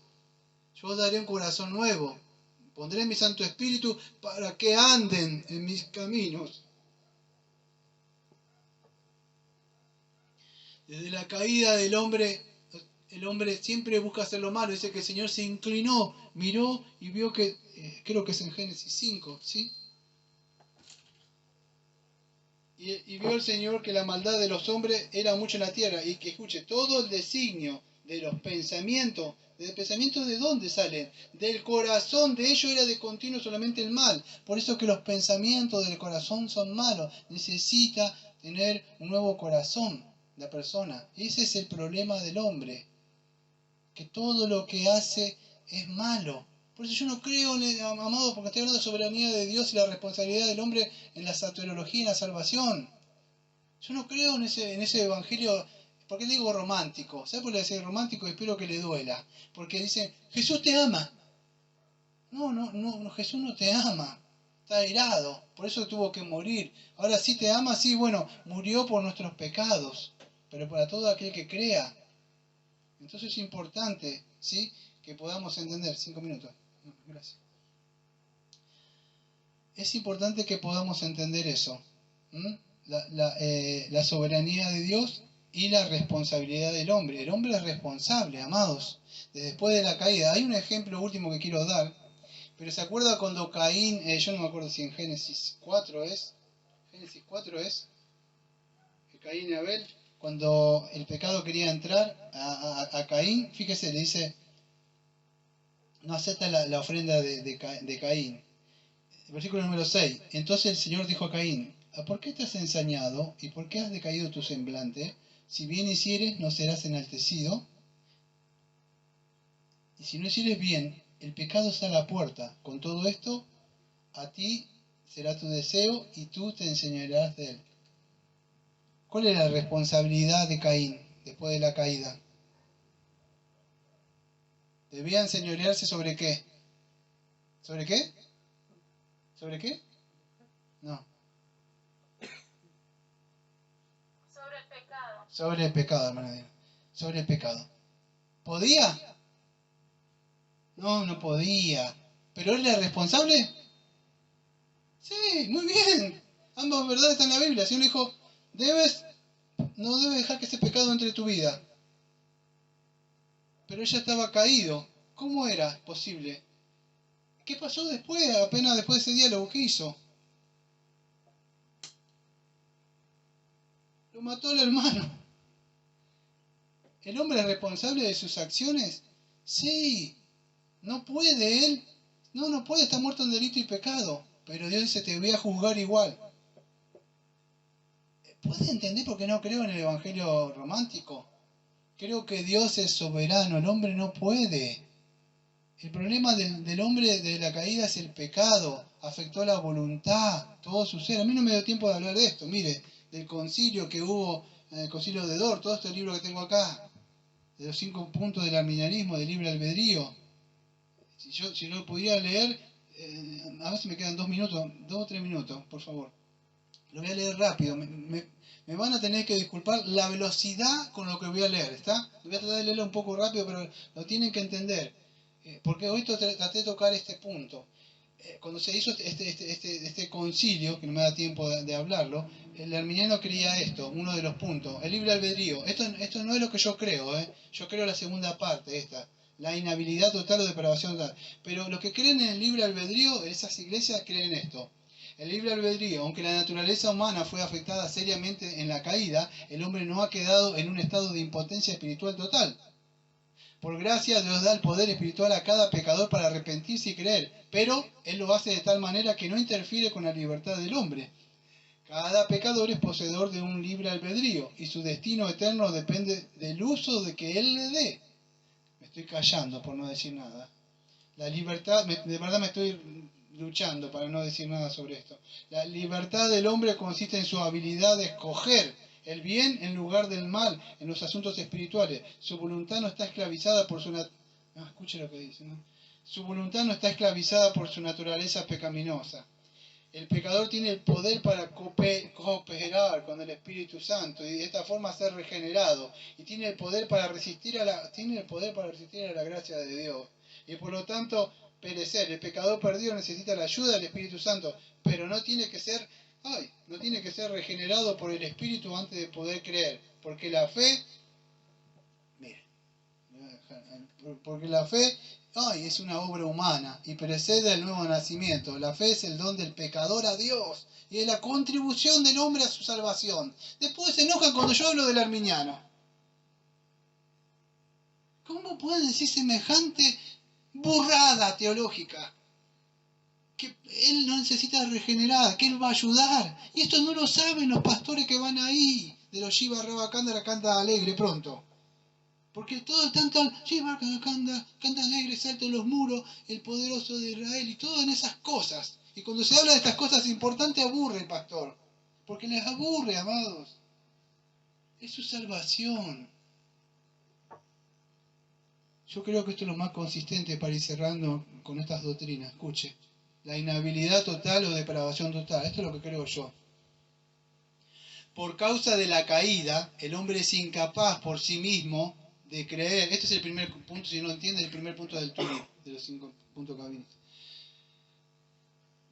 Yo daré un corazón nuevo. Pondré mi Santo Espíritu para que anden en mis caminos. Desde la caída del hombre, el hombre siempre busca hacer lo malo. Dice que el Señor se inclinó, miró y vio que, creo que es en Génesis 5, ¿sí? Y vio el Señor que la maldad de los hombres era mucho en la tierra y que, escuche, todo el designio de los pensamientos, ¿de pensamientos de dónde salen? Del corazón de ellos era de continuo solamente el mal. Por eso que los pensamientos del corazón son malos. Necesita tener un nuevo corazón la persona. Ese es el problema del hombre. Que todo lo que hace es malo. Por eso yo no creo, amado, porque estoy hablando de soberanía de Dios y la responsabilidad del hombre en la soteriología y en la salvación. Yo no creo en ese evangelio. ¿Por qué digo romántico? ¿Sabes por qué le dice romántico? Espero que le duela. Porque dice, Jesús te ama. No, Jesús no te ama. Está airado. Por eso tuvo que morir. Ahora sí te ama, sí, bueno, murió por nuestros pecados. Pero para todo aquel que crea. Entonces es importante, ¿sí?, que podamos entender. 5 minutos. Gracias. Es importante que podamos entender eso. La soberanía de Dios y la responsabilidad del hombre. El hombre es responsable, amados. Después de la caída. Hay un ejemplo último que quiero dar. Pero ¿se acuerda cuando Caín, yo no me acuerdo si en Génesis 4 es, que Caín y Abel, cuando el pecado quería entrar a Caín, fíjese, le dice, no acepta la ofrenda de Caín. Versículo número 6. Entonces el Señor dijo a Caín, ¿por qué te has ensañado y por qué has decaído tu semblante? Si bien hicieres, no serás enaltecido. Y si no hicieres bien, el pecado está a la puerta. Con todo esto, a ti será tu deseo y tú te enseñarás de él. ¿Cuál es la responsabilidad de Caín después de la caída? ¿Debía enseñorearse sobre qué? ¿Sobre qué? ¿Sobre qué? No. Sobre el pecado. Sobre el pecado, hermano Diana. Sobre el pecado. ¿Podía? No, no podía. ¿Pero él era responsable? Sí, muy bien. Ambas verdades están en la Biblia. El Señor dijo, no debes dejar que ese pecado entre en tu vida. Pero ella estaba caído. ¿Cómo era posible? ¿Qué pasó después? Apenas después de ese diálogo, ¿qué hizo? Lo mató al hermano. ¿El hombre es responsable de sus acciones? Sí. No puede él. No puede, está muerto en delito y pecado. Pero Dios dice, te voy a juzgar igual. ¿Puede entender por qué no creo en el evangelio romántico? Creo que Dios es soberano, el hombre no puede. El problema del hombre de la caída es el pecado, afectó la voluntad, todo su ser. A mí no me dio tiempo de hablar de esto, mire, del concilio que hubo, el concilio de Dort, todo este libro que tengo acá, de los 5 puntos del arminianismo, del libre albedrío. Si lo pudiera leer, a ver si me quedan 2 minutos, 2 o 3 minutos, por favor. Lo voy a leer rápido, me van a tener que disculpar la velocidad con lo que voy a leer, ¿está? Voy a tratar de leerlo un poco rápido, pero lo tienen que entender. Porque hoy traté de tocar este punto. Cuando se hizo este concilio, que no me da tiempo de hablarlo, el arminiano creía esto, uno de los puntos, el libre albedrío. Esto no es lo que yo creo, yo creo la segunda parte, esta, la inhabilidad total o depravación total. Pero los que creen en el libre albedrío, esas iglesias creen esto. El libre albedrío, aunque la naturaleza humana fue afectada seriamente en la caída, el hombre no ha quedado en un estado de impotencia espiritual total. Por gracia, Dios da el poder espiritual a cada pecador para arrepentirse y creer, pero Él lo hace de tal manera que no interfiere con la libertad del hombre. Cada pecador es poseedor de un libre albedrío y su destino eterno depende del uso de que Él le dé. Me estoy callando por no decir nada. La libertad, de verdad me estoy luchando para no decir nada sobre esto. La libertad del hombre consiste en su habilidad de escoger el bien en lugar del mal en los asuntos espirituales. Su voluntad no está esclavizada por su escuche lo que dice, ¿no? Su voluntad no está esclavizada por su naturaleza pecaminosa. El pecador tiene el poder para cooperar con el Espíritu Santo y de esta forma ser regenerado. Y tiene el poder para resistir a la gracia de Dios. Y por lo tanto, perecer. El pecador perdido necesita la ayuda del Espíritu Santo, pero no tiene que ser regenerado por el Espíritu antes de poder creer. Porque la fe, es una obra humana y precede al nuevo nacimiento. La fe es el don del pecador a Dios y es la contribución del hombre a su salvación. Después se enojan cuando yo hablo del arminiano. ¿Cómo pueden decir semejante burrada teológica? Que él no necesita regenerar, que él va a ayudar. Y esto no lo saben los pastores que van ahí, de los Shiva Rabakanda, la canta alegre pronto. Porque todo tanto Shiva canta alegre, salta en los muros, el poderoso de Israel y todo en esas cosas. Y cuando se habla de estas cosas importantes aburre el pastor. Porque les aburre, amados. Es su salvación. Yo creo que esto es lo más consistente para ir cerrando con estas doctrinas. Escuche. La inhabilidad total o depravación total. Esto es lo que creo yo. Por causa de la caída, el hombre es incapaz por sí mismo de creer. Este es el primer punto, si no entiendes, el primer punto del tulip, de los 5 puntos que viniste.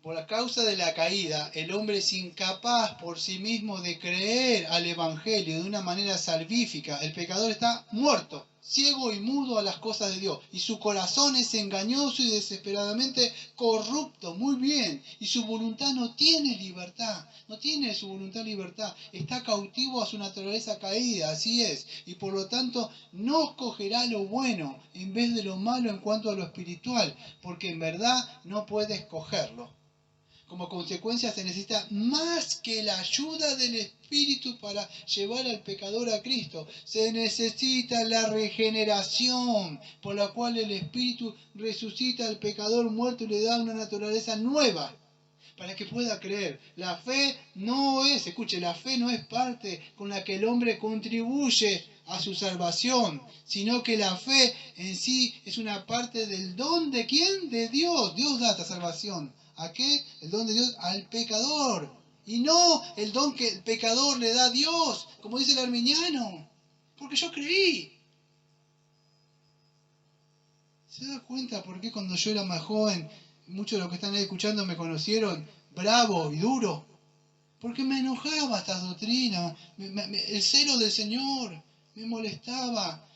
Por la causa de la caída, el hombre es incapaz por sí mismo de creer al Evangelio de una manera salvífica. El pecador está muerto, ciego y mudo a las cosas de Dios. Y su corazón es engañoso y desesperadamente corrupto. Muy bien. Y su voluntad no tiene libertad. No tiene su voluntad libertad. Está cautivo a su naturaleza caída. Así es. Y por lo tanto no escogerá lo bueno en vez de lo malo en cuanto a lo espiritual. Porque en verdad no puede escogerlo. Como consecuencia se necesita más que la ayuda del Espíritu para llevar al pecador a Cristo. Se necesita la regeneración por la cual el Espíritu resucita al pecador muerto y le da una naturaleza nueva para que pueda creer. La fe no es, escuche, la fe no es parte con la que el hombre contribuye a su salvación, sino que la fe en sí es una parte del don de ¿quién? De Dios. Dios da esta salvación. ¿A qué? El don de Dios al pecador. Y no el don que el pecador le da a Dios, como dice el arminiano. Porque yo creí. ¿Se da cuenta por qué cuando yo era más joven, muchos de los que están ahí escuchando me conocieron bravo y duro? Porque me enojaba estas doctrinas, el celo del Señor me molestaba.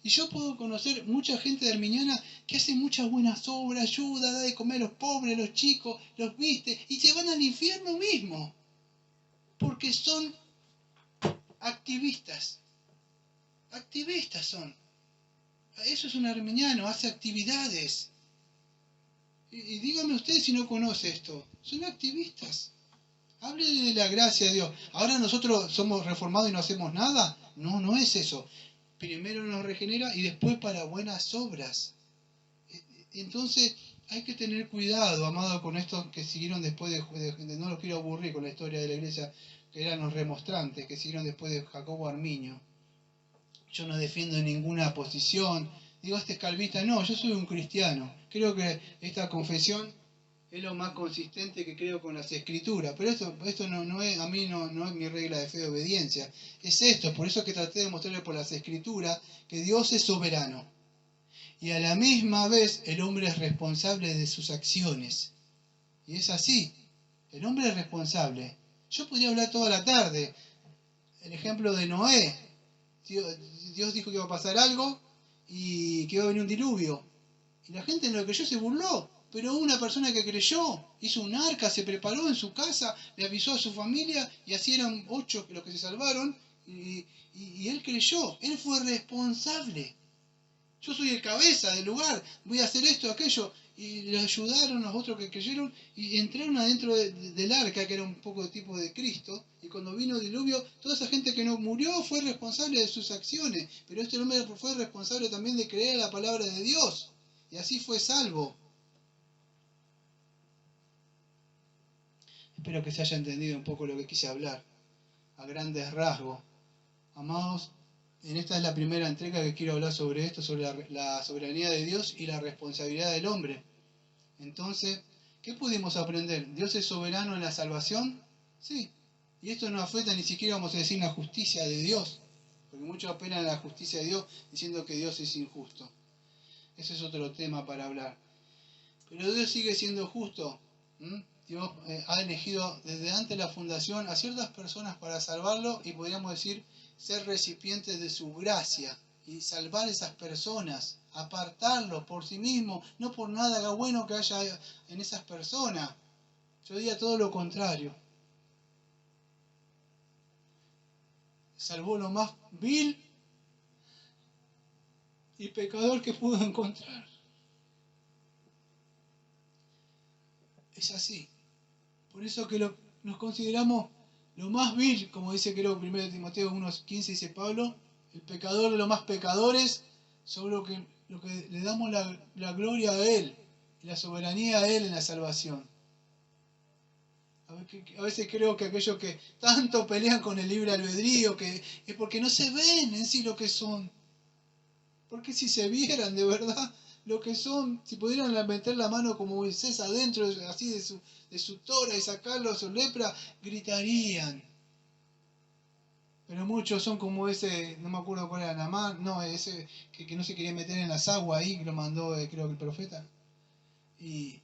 Y yo puedo conocer mucha gente de arminiana que hace muchas buenas obras, ayuda, da de comer a los pobres, a los chicos, los viste, y se van al infierno mismo. Porque son activistas. Activistas son. Eso es un arminiano, hace actividades. Y dígame usted si no conoce esto. Son activistas. Hable de la gracia de Dios. ¿Ahora nosotros somos reformados y no hacemos nada? No, no es eso. Primero nos regenera y después para buenas obras. Entonces hay que tener cuidado, amado, con estos que siguieron después no los quiero aburrir con la historia de la iglesia, que eran los remonstrantes, que siguieron después de Jacobo Arminio. Yo no defiendo ninguna posición. Digo, este es calvista. No, yo soy un cristiano. Creo que esta confesión es lo más consistente que creo con las escrituras. Pero esto no es, a mí no es mi regla de fe de obediencia. Es esto, por eso que traté de mostrarle por las escrituras que Dios es soberano. Y a la misma vez el hombre es responsable de sus acciones. Y es así. El hombre es responsable. Yo podría hablar toda la tarde. El ejemplo de Noé. Dios dijo que iba a pasar algo y que iba a venir un diluvio. Y la gente en lo que creyó se burló. Pero una persona que creyó, hizo un arca, se preparó en su casa, le avisó a su familia y así eran 8 los que se salvaron y él creyó, él fue responsable. Yo soy el cabeza del lugar, voy a hacer esto, aquello. Y le ayudaron los otros que creyeron y entraron adentro del arca, que era un poco de tipo de Cristo. Y cuando vino el diluvio, toda esa gente que no murió fue responsable de sus acciones. Pero este hombre fue responsable también de creer la palabra de Dios. Y así fue salvo. Espero que se haya entendido un poco lo que quise hablar, a grandes rasgos. Amados, en esta es la primera entrega que quiero hablar sobre esto, sobre la soberanía de Dios y la responsabilidad del hombre. Entonces, ¿qué pudimos aprender? ¿Dios es soberano en la salvación? Sí. Y esto no afecta ni siquiera, vamos a decir, la justicia de Dios, porque muchos apelan a la justicia de Dios diciendo que Dios es injusto. Ese es otro tema para hablar. Pero Dios sigue siendo justo. Dios ha elegido desde antes de la fundación a ciertas personas para salvarlo y podríamos decir ser recipientes de su gracia y salvar a esas personas, apartarlos por sí mismo, no por nada bueno que haya en esas personas. Yo diría todo lo contrario. Salvó lo más vil y pecador que pudo encontrar. Es así. Por eso que nos consideramos lo más vil, como dice creo 1 Timoteo 1:15 dice Pablo, el pecador de los más pecadores, sobre lo que le damos la gloria a Él, y la soberanía a Él en la salvación. A veces creo que aquellos que tanto pelean con el libre albedrío, que es porque no se ven en sí lo que son. Porque si se vieran de verdad lo que son, si pudieran meter la mano como Moisés adentro así de su tora y sacarlo a su lepra, gritarían. Pero muchos son como ese, no me acuerdo cuál era Namán, no, ese que no se quería meter en las aguas ahí, que lo mandó creo que el profeta. Y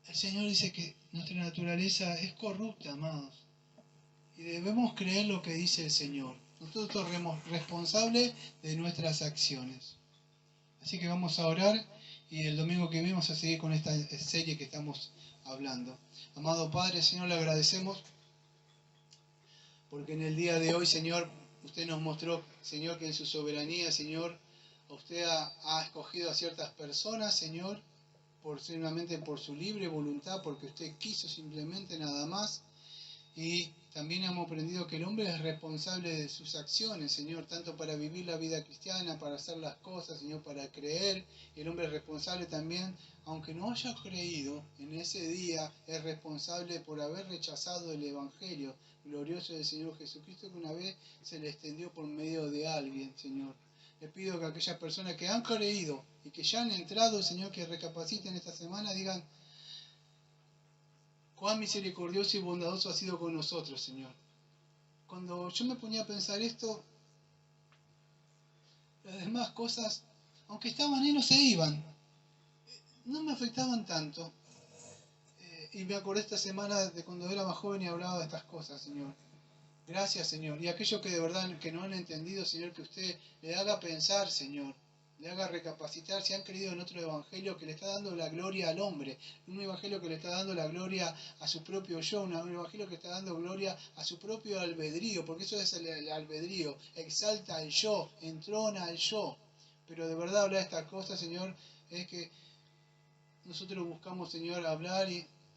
el Señor dice que nuestra naturaleza es corrupta, amados. Y debemos creer lo que dice el Señor. Nosotros somos responsables de nuestras acciones. Así que vamos a orar y el domingo que viene vamos a seguir con esta serie que estamos hablando. Amado Padre, Señor, le agradecemos porque en el día de hoy, Señor, usted nos mostró, Señor, que en su soberanía, Señor, usted ha escogido a ciertas personas, Señor, solamente por su libre voluntad, porque usted quiso simplemente nada más. Y también hemos aprendido que el hombre es responsable de sus acciones, Señor, tanto para vivir la vida cristiana, para hacer las cosas, Señor, para creer. El hombre es responsable también, aunque no haya creído en ese día, es responsable por haber rechazado el Evangelio glorioso del Señor Jesucristo, que una vez se le extendió por medio de alguien, Señor. Le pido que aquellas personas que han creído y que ya han entrado, Señor, que recapaciten esta semana, digan: cuán misericordioso y bondadoso ha sido con nosotros, Señor. Cuando yo me ponía a pensar esto, las demás cosas, aunque estaban ahí, no se iban. No me afectaban tanto. Y me acordé esta semana de cuando era más joven y hablaba de estas cosas, Señor. Gracias, Señor. Y aquellos que de verdad que no han entendido, Señor, que usted le haga pensar, Señor. Le haga recapacitar si han creído en otro evangelio que le está dando la gloria al hombre, un evangelio que le está dando la gloria a su propio yo, un evangelio que está dando gloria a su propio albedrío, porque eso es el albedrío, exalta al yo, entrona al yo. Pero de verdad hablar de estas cosas, Señor, es que nosotros buscamos, Señor, hablar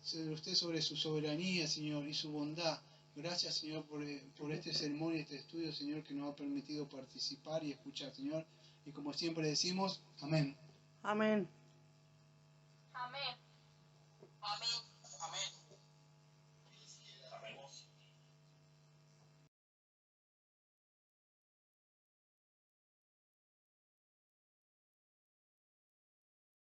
sobre usted, sobre su soberanía, Señor, y su bondad. Gracias, Señor, por este sermón y este estudio, Señor, que nos ha permitido participar y escuchar, Señor. Y como siempre decimos, amén. Amén. Amén. Amén.